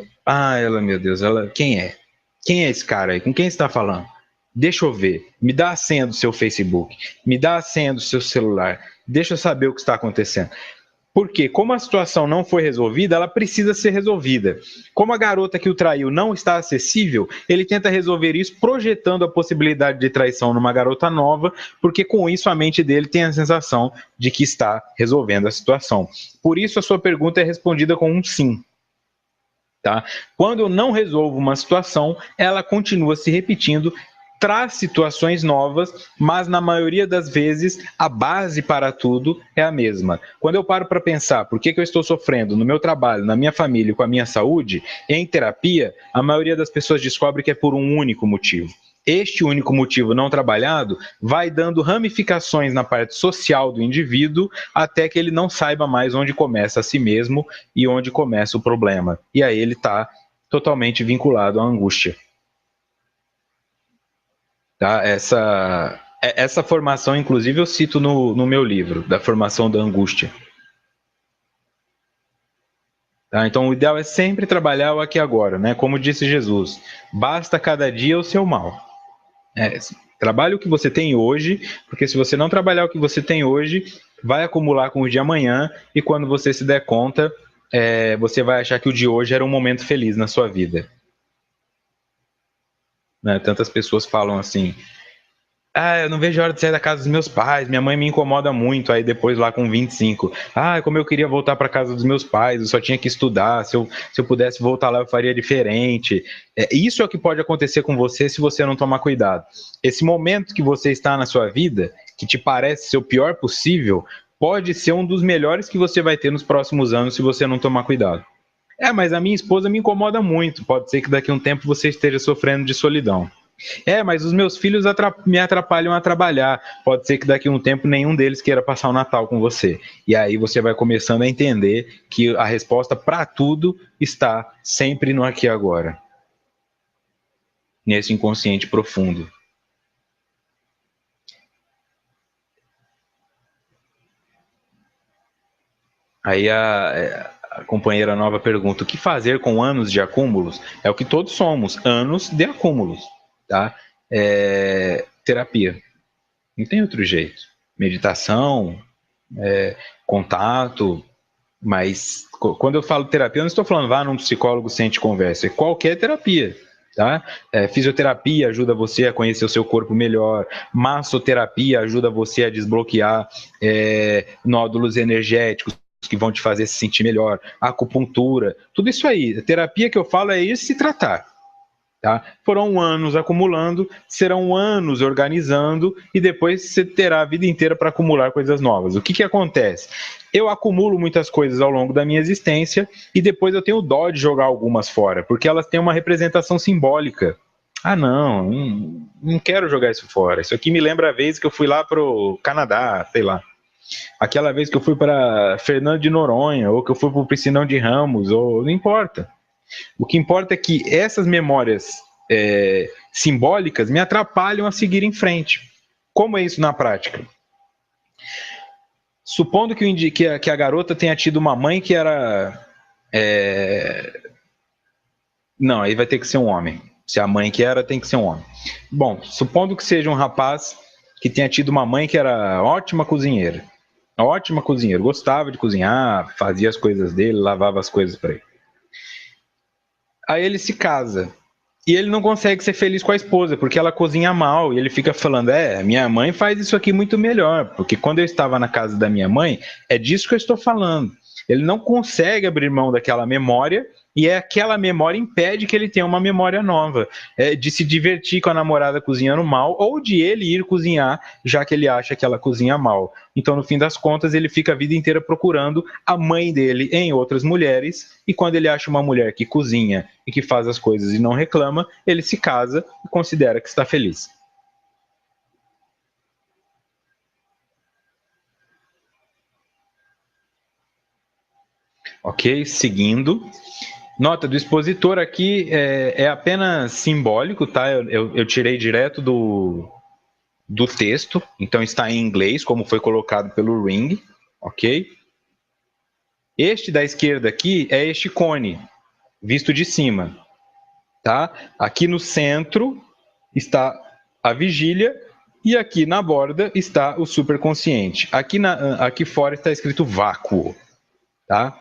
meu Deus, quem é? Quem é esse cara aí? Com quem você está falando? Deixa eu ver. Me dá a senha do seu Facebook. Me dá a senha do seu celular. Deixa eu saber o que está acontecendo. Porque, como a situação não foi resolvida, ela precisa ser resolvida. Como a garota que o traiu não está acessível, ele tenta resolver isso projetando a possibilidade de traição numa garota nova, porque com isso a mente dele tem a sensação de que está resolvendo a situação. Por isso a sua pergunta é respondida com um sim. Tá? Quando eu não resolvo uma situação, ela continua se repetindo, traz situações novas, mas na maioria das vezes a base para tudo é a mesma. Quando eu paro para pensar por que eu estou sofrendo no meu trabalho, na minha família e com a minha saúde, em terapia, a maioria das pessoas descobre que é por um único motivo. Este único motivo não trabalhado vai dando ramificações na parte social do indivíduo até que ele não saiba mais onde começa a si mesmo e onde começa o problema. E aí ele está totalmente vinculado à angústia. Tá? Essa formação, inclusive, eu cito no meu livro, da formação da angústia. Tá? Então, o ideal é sempre trabalhar o aqui e agora, né? Como disse Jesus, basta cada dia o seu mal. Trabalhe o que você tem hoje, porque se você não trabalhar o que você tem hoje, vai acumular com o de amanhã, e quando você se der conta, você vai achar que o de hoje era um momento feliz na sua vida. Né? Tantas pessoas falam assim, eu não vejo a hora de sair da casa dos meus pais, minha mãe me incomoda muito, aí depois lá com 25, como eu queria voltar para casa dos meus pais, eu só tinha que estudar, se eu pudesse voltar lá eu faria diferente. Isso é o que pode acontecer com você se você não tomar cuidado. Esse momento que você está na sua vida, que te parece ser o pior possível, pode ser um dos melhores que você vai ter nos próximos anos se você não tomar cuidado. Mas a minha esposa me incomoda muito, pode ser que daqui a um tempo você esteja sofrendo de solidão. Mas os meus filhos me atrapalham a trabalhar. Pode ser que daqui a um tempo nenhum deles queira passar o Natal com você. E aí você vai começando a entender que a resposta para tudo está sempre no aqui e agora. Nesse inconsciente profundo. Aí a companheira nova pergunta, o que fazer com anos de acúmulos? É o que todos somos, anos de acúmulos. Tá? Terapia. Não tem outro jeito. Meditação, contato, mas quando eu falo terapia, eu não estou falando vá num psicólogo, sente conversa, é qualquer terapia. Tá? Fisioterapia ajuda você a conhecer o seu corpo melhor, massoterapia ajuda você a desbloquear nódulos energéticos que vão te fazer se sentir melhor, acupuntura, tudo isso aí. A terapia que eu falo é isso, se tratar. Tá? Foram anos acumulando, serão anos organizando e depois você terá a vida inteira para acumular coisas novas. O que acontece? Eu acumulo muitas coisas ao longo da minha existência e depois eu tenho dó de jogar algumas fora, porque elas têm uma representação simbólica. Ah, não quero jogar isso fora. Isso aqui me lembra a vez que eu fui lá pro Canadá, sei lá. Aquela vez que eu fui para Fernando de Noronha, ou que eu fui para o Piscinão de Ramos, ou não importa. O que importa é que essas memórias simbólicas me atrapalham a seguir em frente. Como é isso na prática? Supondo que a garota tenha tido uma mãe que era... Não, aí vai ter que ser um homem. Se a mãe que era, tem que ser um homem. Bom, supondo que seja um rapaz que tenha tido uma mãe que era ótima cozinheira. Ótima cozinheira, gostava de cozinhar, fazia as coisas dele, lavava as coisas para ele. Aí ele se casa. E ele não consegue ser feliz com a esposa, porque ela cozinha mal. E ele fica falando, minha mãe faz isso aqui muito melhor. Porque quando eu estava na casa da minha mãe, é disso que eu estou falando. Ele não consegue abrir mão daquela memória, e aquela memória impede que ele tenha uma memória nova. De se divertir com a namorada cozinhando mal, ou de ele ir cozinhar, já que ele acha que ela cozinha mal. Então, no fim das contas, ele fica a vida inteira procurando a mãe dele em outras mulheres, e quando ele acha uma mulher que cozinha e que faz as coisas e não reclama, ele se casa e considera que está feliz. Ok? Seguindo. Nota do expositor aqui é apenas simbólico, tá? Eu tirei direto do texto, então está em inglês, como foi colocado pelo Ring, ok? Este da esquerda aqui é este cone, visto de cima, tá? Aqui no centro está a vigília e aqui na borda está o superconsciente. Aqui fora está escrito vácuo, tá?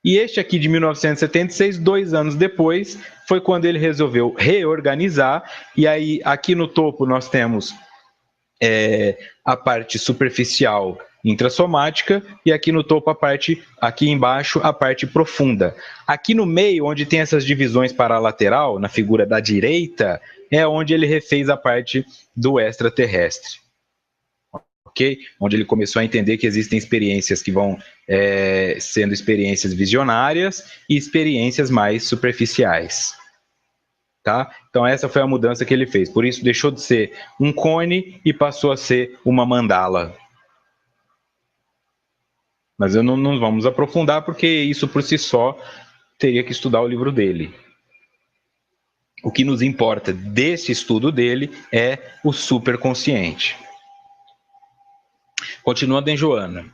E este aqui de 1976, 2 anos depois, foi quando ele resolveu reorganizar. E aí, aqui no topo, nós temos a parte superficial intrassomática e aqui no topo aqui embaixo, a parte profunda. Aqui no meio, onde tem essas divisões paralateral, na figura da direita, é onde ele refez a parte do extraterrestre. Okay? Onde ele começou a entender que existem experiências que vão sendo experiências visionárias e experiências mais superficiais. Tá? Então essa foi a mudança que ele fez. Por isso deixou de ser um cone e passou a ser uma mandala. Mas não vamos aprofundar, porque isso por si só teria que estudar o livro dele. O que nos importa desse estudo dele é o superconsciente. Continuando em Joana.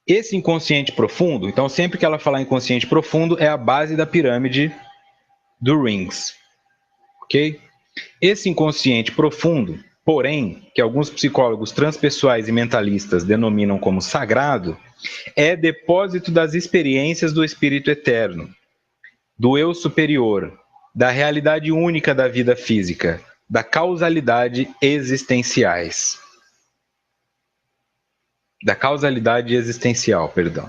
Esse inconsciente profundo, então sempre que ela falar inconsciente profundo, é a base da pirâmide do Rings. Ok? Esse inconsciente profundo, porém, que alguns psicólogos transpessoais e mentalistas denominam como sagrado, é depósito das experiências do espírito eterno, do eu superior, da realidade única da vida física, da causalidade existenciais. Da causalidade existencial, perdão.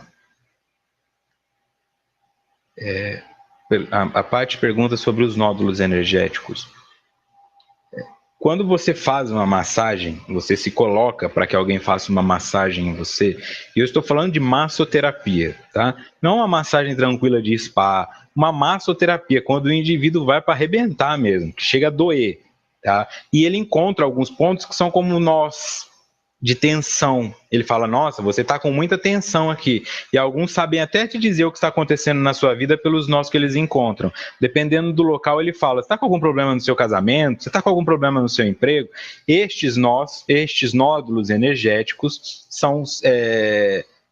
A Paty pergunta sobre os nódulos energéticos. Quando você faz uma massagem, você se coloca para que alguém faça uma massagem em você, e eu estou falando de massoterapia, tá? Não uma massagem tranquila de spa, uma massoterapia, quando o indivíduo vai para arrebentar mesmo, que chega a doer, tá? E ele encontra alguns pontos que são como nós, de tensão. Ele fala, nossa, você está com muita tensão aqui. E alguns sabem até te dizer o que está acontecendo na sua vida pelos nós que eles encontram. Dependendo do local, ele fala, você está com algum problema no seu casamento? Você está com algum problema no seu emprego? Estes nódulos energéticos são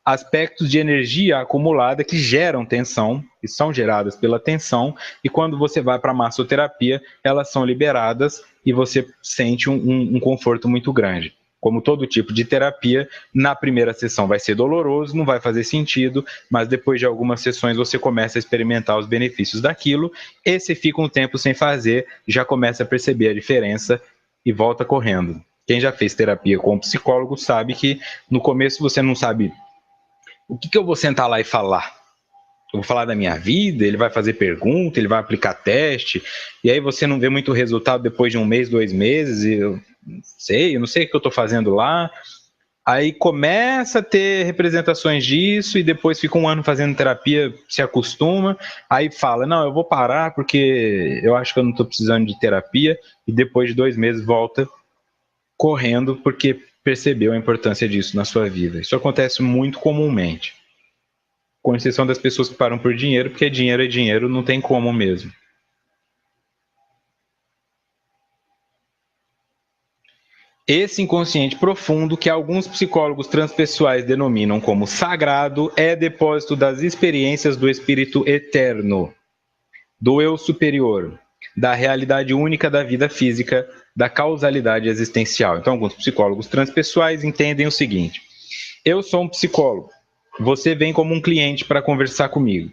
aspectos de energia acumulada que geram tensão, que são geradas pela tensão, e quando você vai para a massoterapia, elas são liberadas e você sente um conforto muito grande. Como todo tipo de terapia, na primeira sessão vai ser doloroso, não vai fazer sentido, mas depois de algumas sessões você começa a experimentar os benefícios daquilo, e se fica um tempo sem fazer, já começa a perceber a diferença e volta correndo. Quem já fez terapia com um psicólogo sabe que no começo você não sabe o que eu vou sentar lá e falar. Eu vou falar da minha vida, ele vai fazer pergunta, ele vai aplicar teste, e aí você não vê muito resultado depois de um mês, 2 meses, e eu não sei o que eu estou fazendo lá. Aí começa a ter representações disso, e depois fica um ano fazendo terapia, se acostuma, aí fala, não, eu vou parar porque eu acho que eu não estou precisando de terapia, e depois de 2 meses volta correndo porque percebeu a importância disso na sua vida. Isso acontece muito comumente, com exceção das pessoas que param por dinheiro, porque dinheiro é dinheiro, não tem como mesmo. Esse inconsciente profundo, que alguns psicólogos transpessoais denominam como sagrado, é depósito das experiências do espírito eterno, do eu superior, da realidade única da vida física, da causalidade existencial. Então, alguns psicólogos transpessoais entendem o seguinte: eu sou um psicólogo, você vem como um cliente para conversar comigo.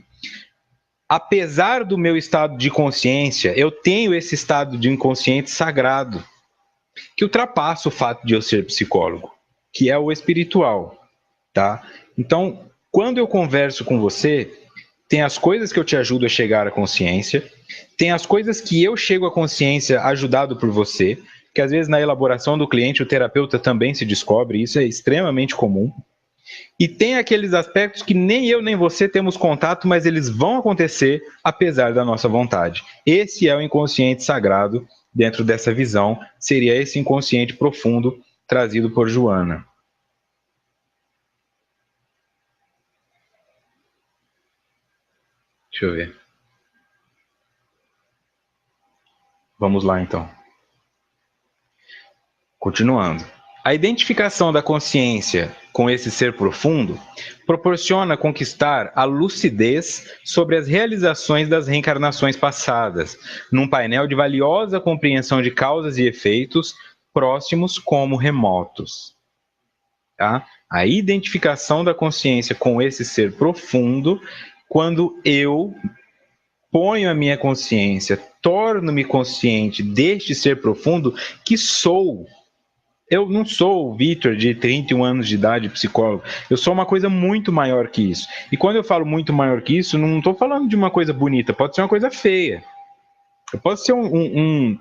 Apesar do meu estado de consciência, eu tenho esse estado de inconsciente sagrado, que ultrapassa o fato de eu ser psicólogo, que é o espiritual, tá? Então, quando eu converso com você, tem as coisas que eu te ajudo a chegar à consciência, tem as coisas que eu chego à consciência ajudado por você, que às vezes na elaboração do cliente o terapeuta também se descobre, isso é extremamente comum. E tem aqueles aspectos que nem eu nem você temos contato, mas eles vão acontecer apesar da nossa vontade. Esse é o inconsciente sagrado dentro dessa visão, seria esse inconsciente profundo trazido por Joana. Deixa eu ver. Vamos lá então. Continuando. A identificação da consciência com esse ser profundo proporciona conquistar a lucidez sobre as realizações das reencarnações passadas, num painel de valiosa compreensão de causas e efeitos, próximos como remotos. Tá? A identificação da consciência com esse ser profundo, quando eu ponho a minha consciência, torno-me consciente deste ser profundo que sou. Eu não sou o Vitor de 31 anos de idade, psicólogo. Eu sou uma coisa muito maior que isso. E quando eu falo muito maior que isso, não estou falando de uma coisa bonita, pode ser uma coisa feia. Eu posso ser um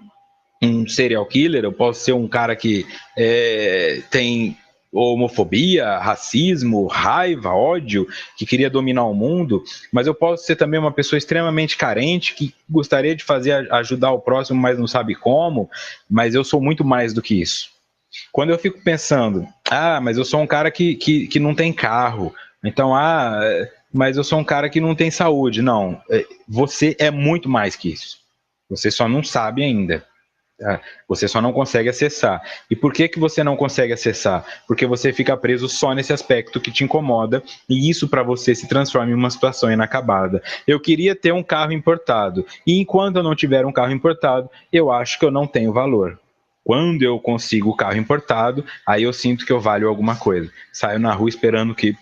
serial killer, eu posso ser um cara que tem homofobia, racismo, raiva, ódio, que queria dominar o mundo, mas eu posso ser também uma pessoa extremamente carente, que gostaria de ajudar o próximo, mas não sabe como, mas eu sou muito mais do que isso. Quando eu fico pensando, mas eu sou um cara que não tem carro, então, mas eu sou um cara que não tem saúde. Não, você é muito mais que isso. Você só não sabe ainda. Tá? Você só não consegue acessar. E por que você não consegue acessar? Porque você fica preso só nesse aspecto que te incomoda, e isso para você se transforma em uma situação inacabada. Eu queria ter um carro importado, e enquanto eu não tiver um carro importado, eu acho que eu não tenho valor. Quando eu consigo o carro importado, aí eu sinto que eu valho alguma coisa. Saio na rua esperando que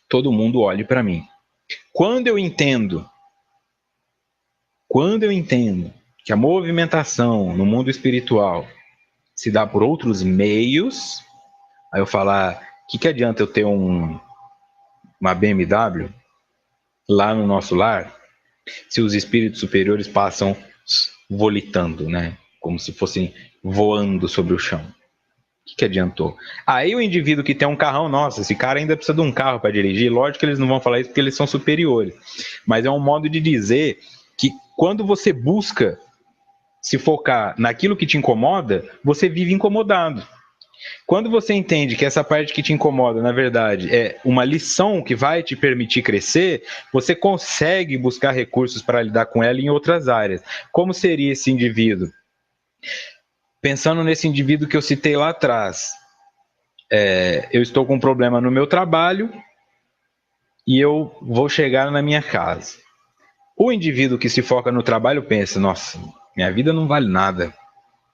todo mundo olhe para mim. Quando eu entendo que a movimentação no mundo espiritual se dá por outros meios, aí eu falar, que adianta eu ter uma BMW lá no nosso lar, se os espíritos superiores passam volitando, né? Como se fossem voando sobre o chão. Que adiantou? Aí o indivíduo que tem um carrão, nossa, esse cara ainda precisa de um carro para dirigir. Lógico que eles não vão falar isso porque eles são superiores. Mas é um modo de dizer que quando você busca se focar naquilo que te incomoda, você vive incomodado. Quando você entende que essa parte que te incomoda, na verdade, é uma lição que vai te permitir crescer, você consegue buscar recursos para lidar com ela em outras áreas. Como seria esse indivíduo? Pensando nesse indivíduo que eu citei lá atrás, eu estou com um problema no meu trabalho e eu vou chegar na minha casa. O indivíduo que se foca no trabalho pensa, nossa, minha vida não vale nada.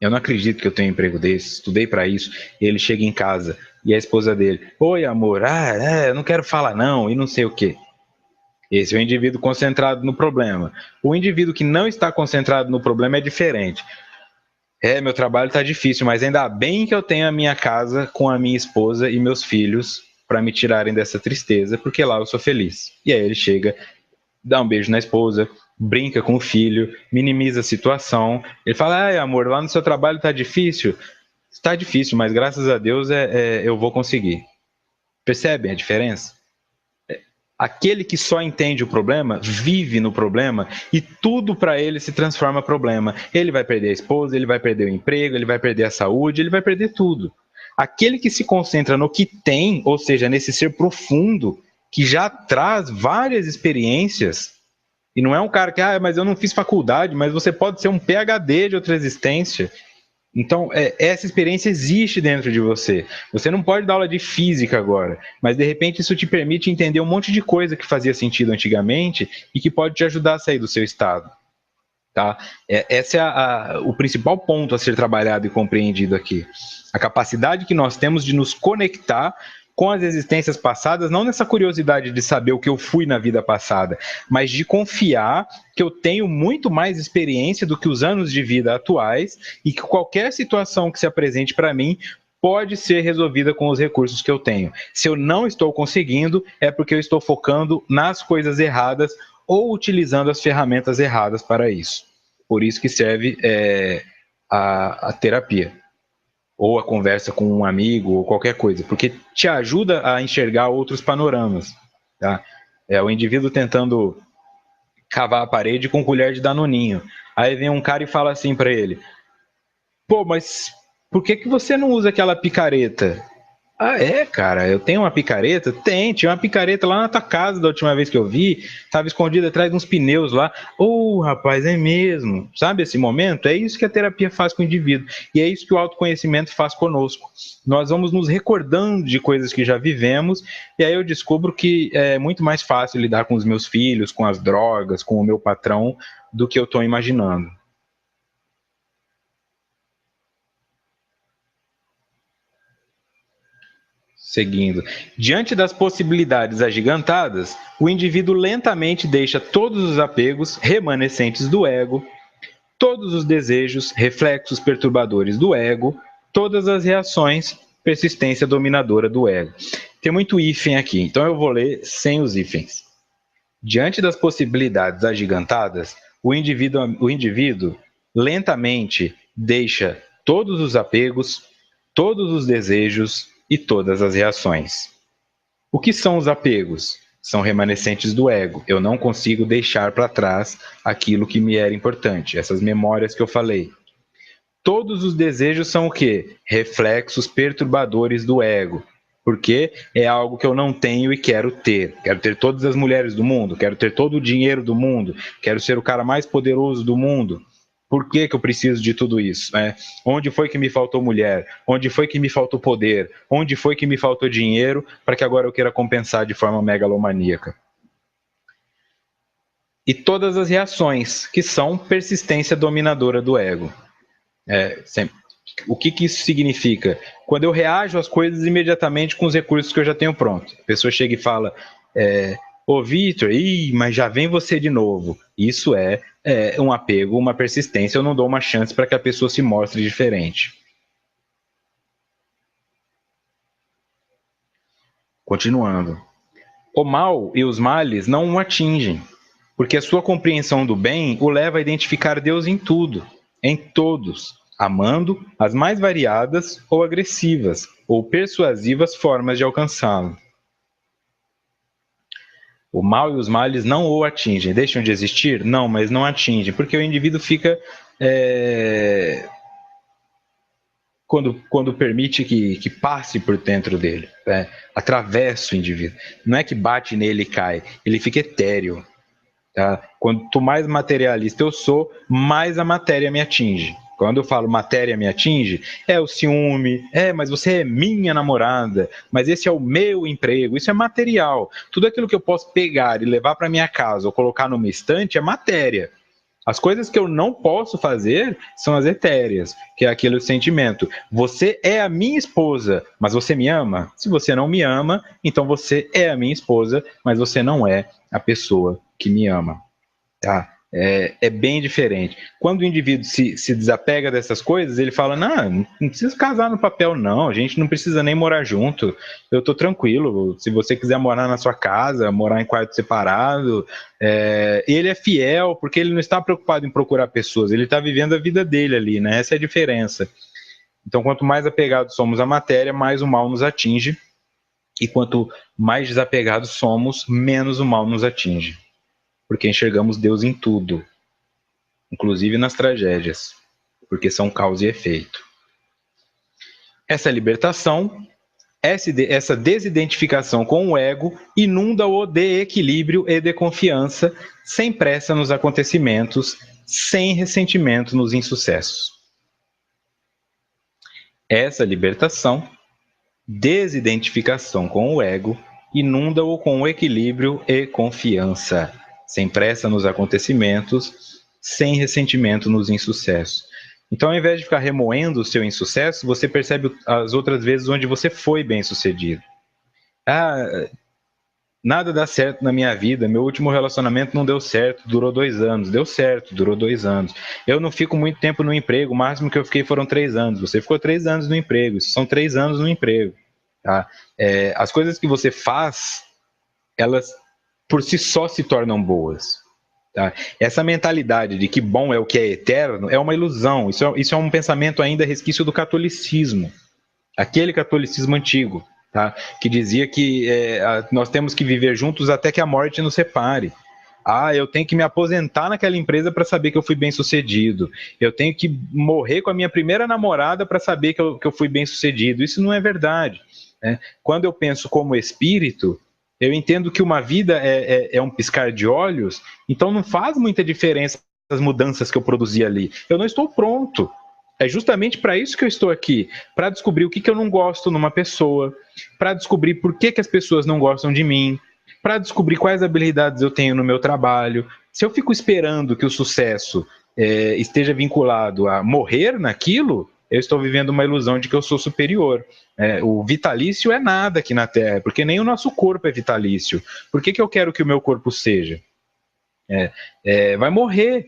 Eu não acredito que eu tenho um emprego desse, estudei para isso. E ele chega em casa e a esposa dele, oi amor, eu não quero falar não, e não sei o quê. Esse é o indivíduo concentrado no problema. O indivíduo que não está concentrado no problema é diferente. Meu trabalho está difícil, mas ainda bem que eu tenho a minha casa com a minha esposa e meus filhos para me tirarem dessa tristeza, porque lá eu sou feliz. E aí ele chega, dá um beijo na esposa, brinca com o filho, minimiza a situação. Ele fala, ai amor, lá no seu trabalho está difícil? Está difícil, mas graças a Deus eu vou conseguir. Percebem a diferença? Aquele que só entende o problema, vive no problema e tudo para ele se transforma em problema. Ele vai perder a esposa, ele vai perder o emprego, ele vai perder a saúde, ele vai perder tudo. Aquele que se concentra no que tem, ou seja, nesse ser profundo, que já traz várias experiências, e não é um cara que, mas eu não fiz faculdade, mas você pode ser um PhD de outra existência. Então, essa experiência existe dentro de você. Você não pode dar aula de física agora, mas de repente isso te permite entender um monte de coisa que fazia sentido antigamente e que pode te ajudar a sair do seu estado. Tá? Esse é o principal ponto a ser trabalhado e compreendido aqui. A capacidade que nós temos de nos conectar com as existências passadas, não nessa curiosidade de saber o que eu fui na vida passada, mas de confiar que eu tenho muito mais experiência do que os anos de vida atuais e que qualquer situação que se apresente para mim pode ser resolvida com os recursos que eu tenho. Se eu não estou conseguindo, é porque eu estou focando nas coisas erradas ou utilizando as ferramentas erradas para isso. Por isso que serve a terapia. Ou a conversa com um amigo, ou qualquer coisa, porque te ajuda a enxergar outros panoramas. Tá? O indivíduo tentando cavar a parede com colher de danoninho. Aí vem um cara e fala assim para ele, pô, mas por que você não usa aquela picareta? Cara, eu tenho uma picareta? Tinha uma picareta lá na tua casa da última vez que eu vi, estava escondida atrás de uns pneus lá. Rapaz, é mesmo. Sabe esse momento? É isso que a terapia faz com o indivíduo. E é isso que o autoconhecimento faz conosco. Nós vamos nos recordando de coisas que já vivemos, e aí eu descubro que é muito mais fácil lidar com os meus filhos, com as drogas, com o meu patrão, do que eu estou imaginando. Seguindo. Diante das possibilidades agigantadas, o indivíduo lentamente deixa todos os apegos remanescentes do ego, todos os desejos, reflexos perturbadores do ego, todas as reações, persistência dominadora do ego. Tem muito hífen aqui, então eu vou ler sem os hífens. Diante das possibilidades agigantadas, o indivíduo lentamente deixa todos os apegos, todos os desejos e todas as reações. O que são os apegos? São remanescentes do ego. Eu não consigo deixar para trás aquilo que me era importante, essas memórias que eu falei. Todos os desejos são o quê? Reflexos perturbadores do ego. Porque é algo que eu não tenho e quero ter. Quero ter todas as mulheres do mundo, quero ter todo o dinheiro do mundo, quero ser o cara mais poderoso do mundo. Por que eu preciso de tudo isso? Onde foi que me faltou mulher? Onde foi que me faltou poder? Onde foi que me faltou dinheiro para que agora eu queira compensar de forma megalomaníaca? E todas as reações, que são persistência dominadora do ego. Sempre. O que isso significa? Quando eu reajo às coisas imediatamente com os recursos que eu já tenho pronto. A pessoa chega e fala, Vitor, mas já vem você de novo. Isso é um apego, uma persistência. Eu não dou uma chance para que a pessoa se mostre diferente. Continuando. O mal e os males não o atingem, porque a sua compreensão do bem o leva a identificar Deus em tudo, em todos, amando as mais variadas ou agressivas ou persuasivas formas de alcançá-lo. O mal e os males não o atingem. Deixam de existir? Não, mas não atingem, porque o indivíduo fica... Quando permite que passe por dentro dele, atravessa o indivíduo. Não é que bate nele e cai, ele fica etéreo. Tá? Quanto mais materialista eu sou, mais a matéria me atinge. Quando eu falo matéria me atinge, é o ciúme, mas você é minha namorada, mas esse é o meu emprego, isso é material. Tudo aquilo que eu posso pegar e levar para minha casa ou colocar numa estante é matéria. As coisas que eu não posso fazer são as etéreas, que é aquele sentimento. Você é a minha esposa, mas você me ama? Se você não me ama, então você é a minha esposa, mas você não é a pessoa que me ama. Tá? É bem diferente. Quando o indivíduo se desapega dessas coisas, ele fala: não precisa casar no papel, não. A gente não precisa nem morar junto. Eu tô tranquilo. Se você quiser morar na sua casa, morar em quarto separado, ele é fiel porque ele não está preocupado em procurar pessoas. Ele está vivendo a vida dele ali, né? Essa é a diferença. Então, quanto mais apegados somos à matéria, mais o mal nos atinge. E quanto mais desapegados somos, menos o mal nos atinge. Porque enxergamos Deus em tudo, inclusive nas tragédias, porque são causa e efeito. Essa libertação, essa desidentificação com o ego, inunda-o de equilíbrio e de confiança, sem pressa nos acontecimentos, sem ressentimento nos insucessos. Essa libertação, desidentificação com o ego, inunda-o com o equilíbrio e confiança, sem pressa nos acontecimentos, sem ressentimento nos insucessos. Então, ao invés de ficar remoendo o seu insucesso, você percebe as outras vezes onde você foi bem sucedido. Nada dá certo na minha vida, meu último relacionamento não deu certo, durou 2 anos, deu certo, durou 2 anos. Eu não fico muito tempo no emprego, o máximo que eu fiquei foram 3 anos. Você ficou 3 anos no emprego, isso são 3 anos no emprego. Tá? As coisas que você faz, elas por si só se tornam boas. Tá? Essa mentalidade de que bom é o que é eterno é uma ilusão. Isso é um pensamento ainda resquício do catolicismo. Aquele catolicismo antigo, tá? Que dizia que nós temos que viver juntos até que a morte nos separe. Eu tenho que me aposentar naquela empresa para saber que eu fui bem sucedido. Eu tenho que morrer com a minha primeira namorada para saber que eu fui bem sucedido. Isso não é verdade. Né? Quando eu penso como espírito, eu entendo que uma vida é um piscar de olhos, então não faz muita diferença as mudanças que eu produzi ali. Eu não estou pronto. É justamente para isso que eu estou aqui, para descobrir o que eu não gosto numa pessoa, para descobrir por que as pessoas não gostam de mim, para descobrir quais habilidades eu tenho no meu trabalho. Se eu fico esperando que o sucesso esteja vinculado a morrer naquilo, eu estou vivendo uma ilusão de que eu sou superior. O vitalício é nada aqui na Terra, porque nem o nosso corpo é vitalício. Por que eu quero que o meu corpo seja? Vai morrer,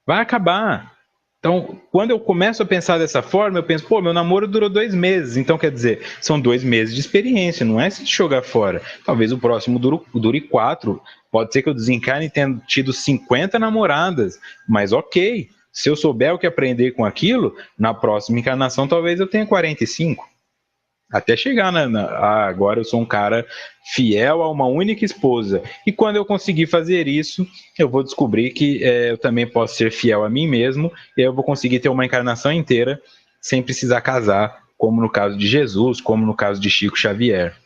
vai acabar. Então, quando eu começo a pensar dessa forma, eu penso, meu namoro durou 2 meses, então quer dizer, são 2 meses de experiência, não é se jogar fora. Talvez o próximo dure 4, pode ser que eu desencarne tendo tido 50 namoradas, mas ok, se eu souber o que aprender com aquilo, na próxima encarnação talvez eu tenha 45. Até chegar agora eu sou um cara fiel a uma única esposa. E quando eu conseguir fazer isso, eu vou descobrir que eu também posso ser fiel a mim mesmo, e eu vou conseguir ter uma encarnação inteira sem precisar casar, como no caso de Jesus, como no caso de Chico Xavier.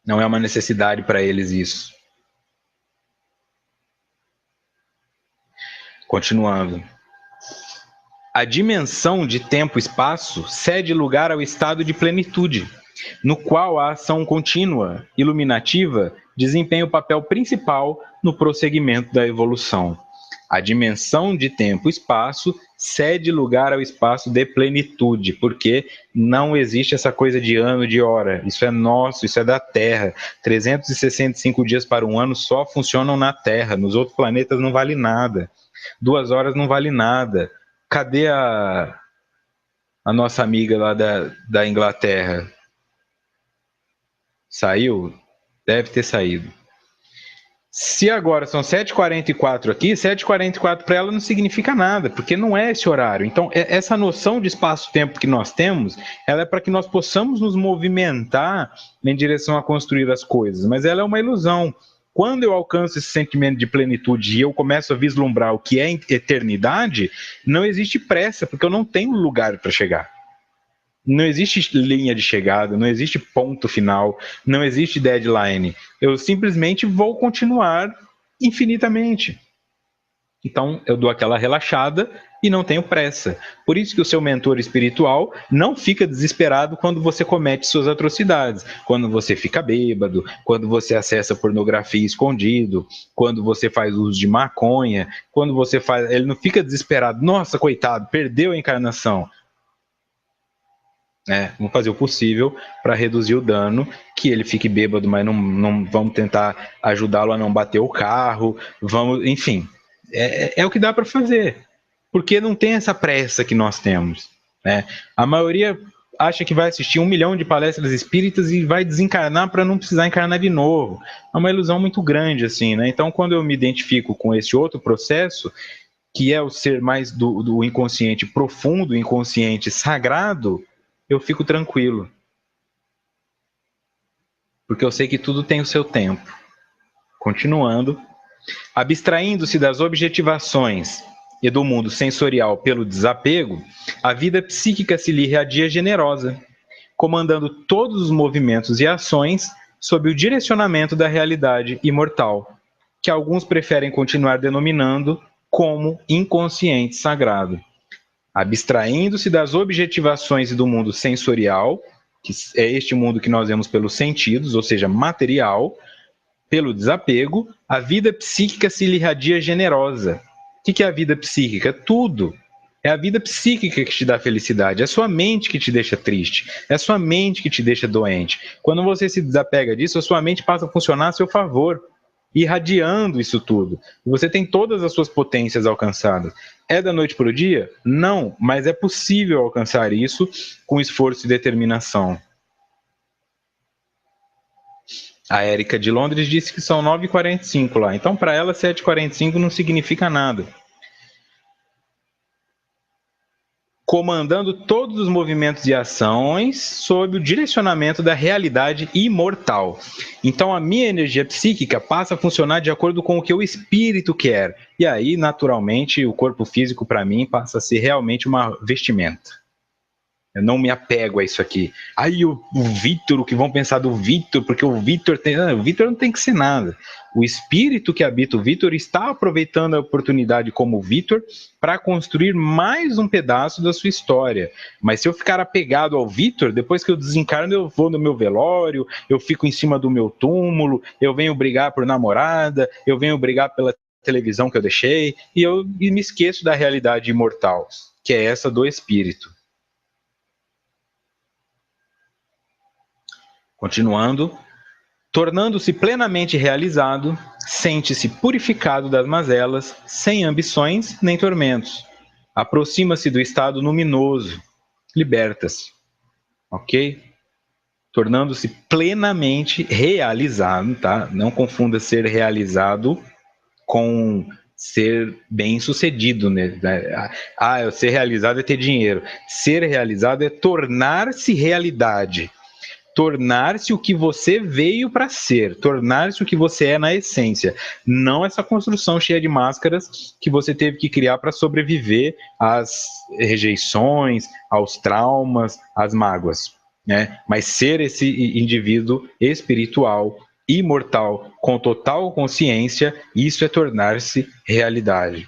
Não é uma necessidade para eles isso. Continuando. A dimensão de tempo e espaço cede lugar ao estado de plenitude, no qual a ação contínua, iluminativa, desempenha o papel principal no prosseguimento da evolução. A dimensão de tempo e espaço cede lugar ao espaço de plenitude, porque não existe essa coisa de ano, de hora. Isso é nosso, isso é da Terra. 365 dias para um ano só funcionam na Terra, nos outros planetas não vale nada. 2 horas não vale nada. Cadê a nossa amiga lá da Inglaterra? Saiu? Deve ter saído. Se agora são 7h44 aqui, 7h44 para ela não significa nada, porque não é esse horário. Então, essa noção de espaço-tempo que nós temos, ela é para que nós possamos nos movimentar em direção a construir as coisas, mas ela é uma ilusão. Quando eu alcanço esse sentimento de plenitude e eu começo a vislumbrar o que é eternidade, não existe pressa, porque eu não tenho lugar para chegar. Não existe linha de chegada, não existe ponto final, não existe deadline. Eu simplesmente vou continuar infinitamente. Então, eu dou aquela relaxada, e não tenho pressa. Por isso que o seu mentor espiritual não fica desesperado quando você comete suas atrocidades, quando você fica bêbado, quando você acessa pornografia escondido, quando você faz uso de maconha, quando você faz... Ele não fica desesperado, nossa, coitado, perdeu a encarnação. Vamos fazer o possível para reduzir o dano, que ele fique bêbado, mas não vamos tentar ajudá-lo a não bater o carro, vamos, enfim, é o que dá para fazer, porque não tem essa pressa que nós temos. A maioria acha que vai assistir 1 milhão de palestras espíritas e vai desencarnar para não precisar encarnar de novo. É uma ilusão muito grande, assim, né? Então, quando eu me identifico com esse outro processo, que é o ser mais do inconsciente profundo, inconsciente sagrado, eu fico tranquilo. Porque eu sei que tudo tem o seu tempo. Continuando, abstraindo-se das objetivações e do mundo sensorial pelo desapego, a vida psíquica se lhe irradia generosa, comandando todos os movimentos e ações sob o direcionamento da realidade imortal, que alguns preferem continuar denominando como inconsciente sagrado. Abstraindo-se das objetivações e do mundo sensorial, que é este mundo que nós vemos pelos sentidos, ou seja, material, pelo desapego, a vida psíquica se lhe irradia generosa. O que é a vida psíquica? Tudo. É a vida psíquica que te dá felicidade, é a sua mente que te deixa triste, é a sua mente que te deixa doente. Quando você se desapega disso, a sua mente passa a funcionar a seu favor, irradiando isso tudo. Você tem todas as suas potências alcançadas. É da noite para o dia? Não, mas é possível alcançar isso com esforço e determinação. A Érica de Londres disse que são 9h45 lá. Então, para ela, 7h45 não significa nada. Comandando todos os movimentos e ações sob o direcionamento da realidade imortal. Então, a minha energia psíquica passa a funcionar de acordo com o que o espírito quer. E aí, naturalmente, o corpo físico, para mim, passa a ser realmente uma vestimenta. Eu não me apego a isso aqui. Aí o Vitor, o que vão pensar do Vitor, porque o Vitor o Vitor não tem que ser nada. O espírito que habita o Vitor está aproveitando a oportunidade como Vitor para construir mais um pedaço da sua história. Mas se eu ficar apegado ao Vitor, depois que eu desencarno, eu vou no meu velório, eu fico em cima do meu túmulo, eu venho brigar por namorada, eu venho brigar pela televisão que eu deixei, e me esqueço da realidade imortal, que é essa do espírito. Continuando, tornando-se plenamente realizado, sente-se purificado das mazelas, sem ambições nem tormentos. Aproxima-se do estado luminoso, liberta-se. Ok? Tornando-se plenamente realizado, tá? Não confunda ser realizado com ser bem-sucedido, né? Ser realizado é ter dinheiro. Ser realizado é tornar-se realidade. Tornar-se o que você veio para ser, tornar-se o que você é na essência, não essa construção cheia de máscaras que você teve que criar para sobreviver às rejeições, aos traumas, às mágoas, né? Mas ser esse indivíduo espiritual, imortal, com total consciência, isso é tornar-se realidade.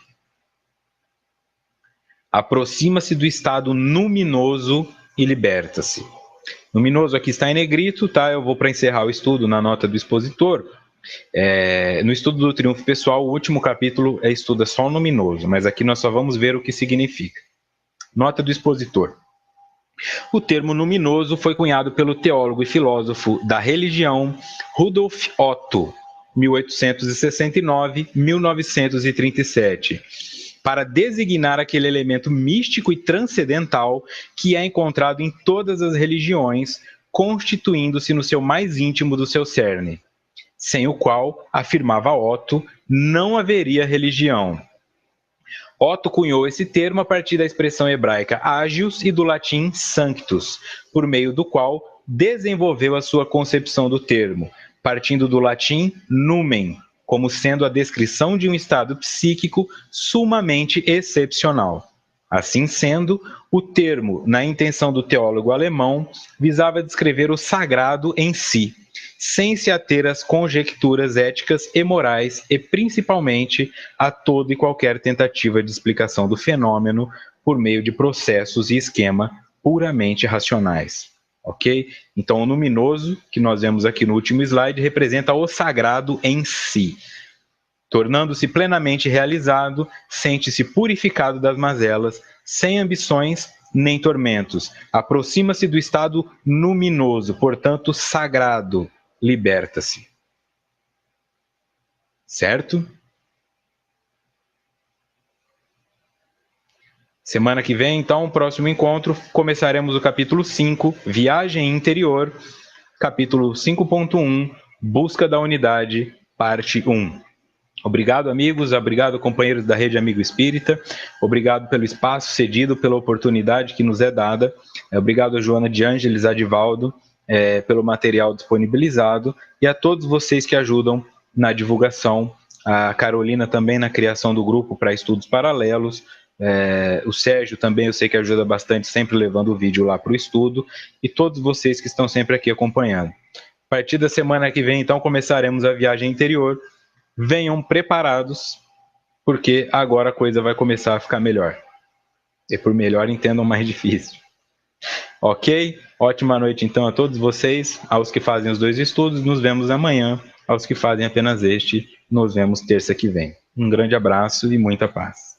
Aproxima-se do estado luminoso e liberta-se. Luminoso aqui está em negrito, tá? Eu vou para encerrar o estudo na nota do expositor. No estudo do triunfo pessoal, o último capítulo estuda só o luminoso, mas aqui nós só vamos ver o que significa. Nota do expositor. O termo luminoso foi cunhado pelo teólogo e filósofo da religião Rudolf Otto, 1869-1937, para designar aquele elemento místico e transcendental que é encontrado em todas as religiões, constituindo-se no seu mais íntimo do seu cerne, sem o qual, afirmava Otto, não haveria religião. Otto cunhou esse termo a partir da expressão hebraica agios e do latim sanctus, por meio do qual desenvolveu a sua concepção do termo, partindo do latim numen, como sendo a descrição de um estado psíquico sumamente excepcional. Assim sendo, o termo, na intenção do teólogo alemão, visava descrever o sagrado em si, sem se ater às conjecturas éticas e morais e, principalmente, a toda e qualquer tentativa de explicação do fenômeno por meio de processos e esquema puramente racionais. Ok? Então, o luminoso, que nós vemos aqui no último slide, representa o sagrado em si. Tornando-se plenamente realizado, sente-se purificado das mazelas, sem ambições nem tormentos. Aproxima-se do estado luminoso, portanto, sagrado. Liberta-se. Certo? Semana que vem, então, próximo encontro, começaremos o capítulo 5, Viagem Interior, capítulo 5.1, Busca da Unidade, parte 1. Obrigado, amigos, obrigado, companheiros da Rede Amigo Espírita, obrigado pelo espaço cedido, pela oportunidade que nos é dada, obrigado a Joana de Ângeles, Adivaldo, pelo material disponibilizado, e a todos vocês que ajudam na divulgação, a Carolina também na criação do grupo para estudos paralelos, o Sérgio também eu sei que ajuda bastante, sempre levando o vídeo lá para o estudo, e todos vocês que estão sempre aqui acompanhando. A partir da semana que vem, então, começaremos a viagem interior. Venham preparados, porque agora a coisa vai começar a ficar melhor. E por melhor, entendam mais difícil. Ok? Ótima noite, então, a todos vocês. Aos que fazem os 2 estudos, nos vemos amanhã. Aos que fazem apenas este, nos vemos terça que vem. Um grande abraço e muita paz.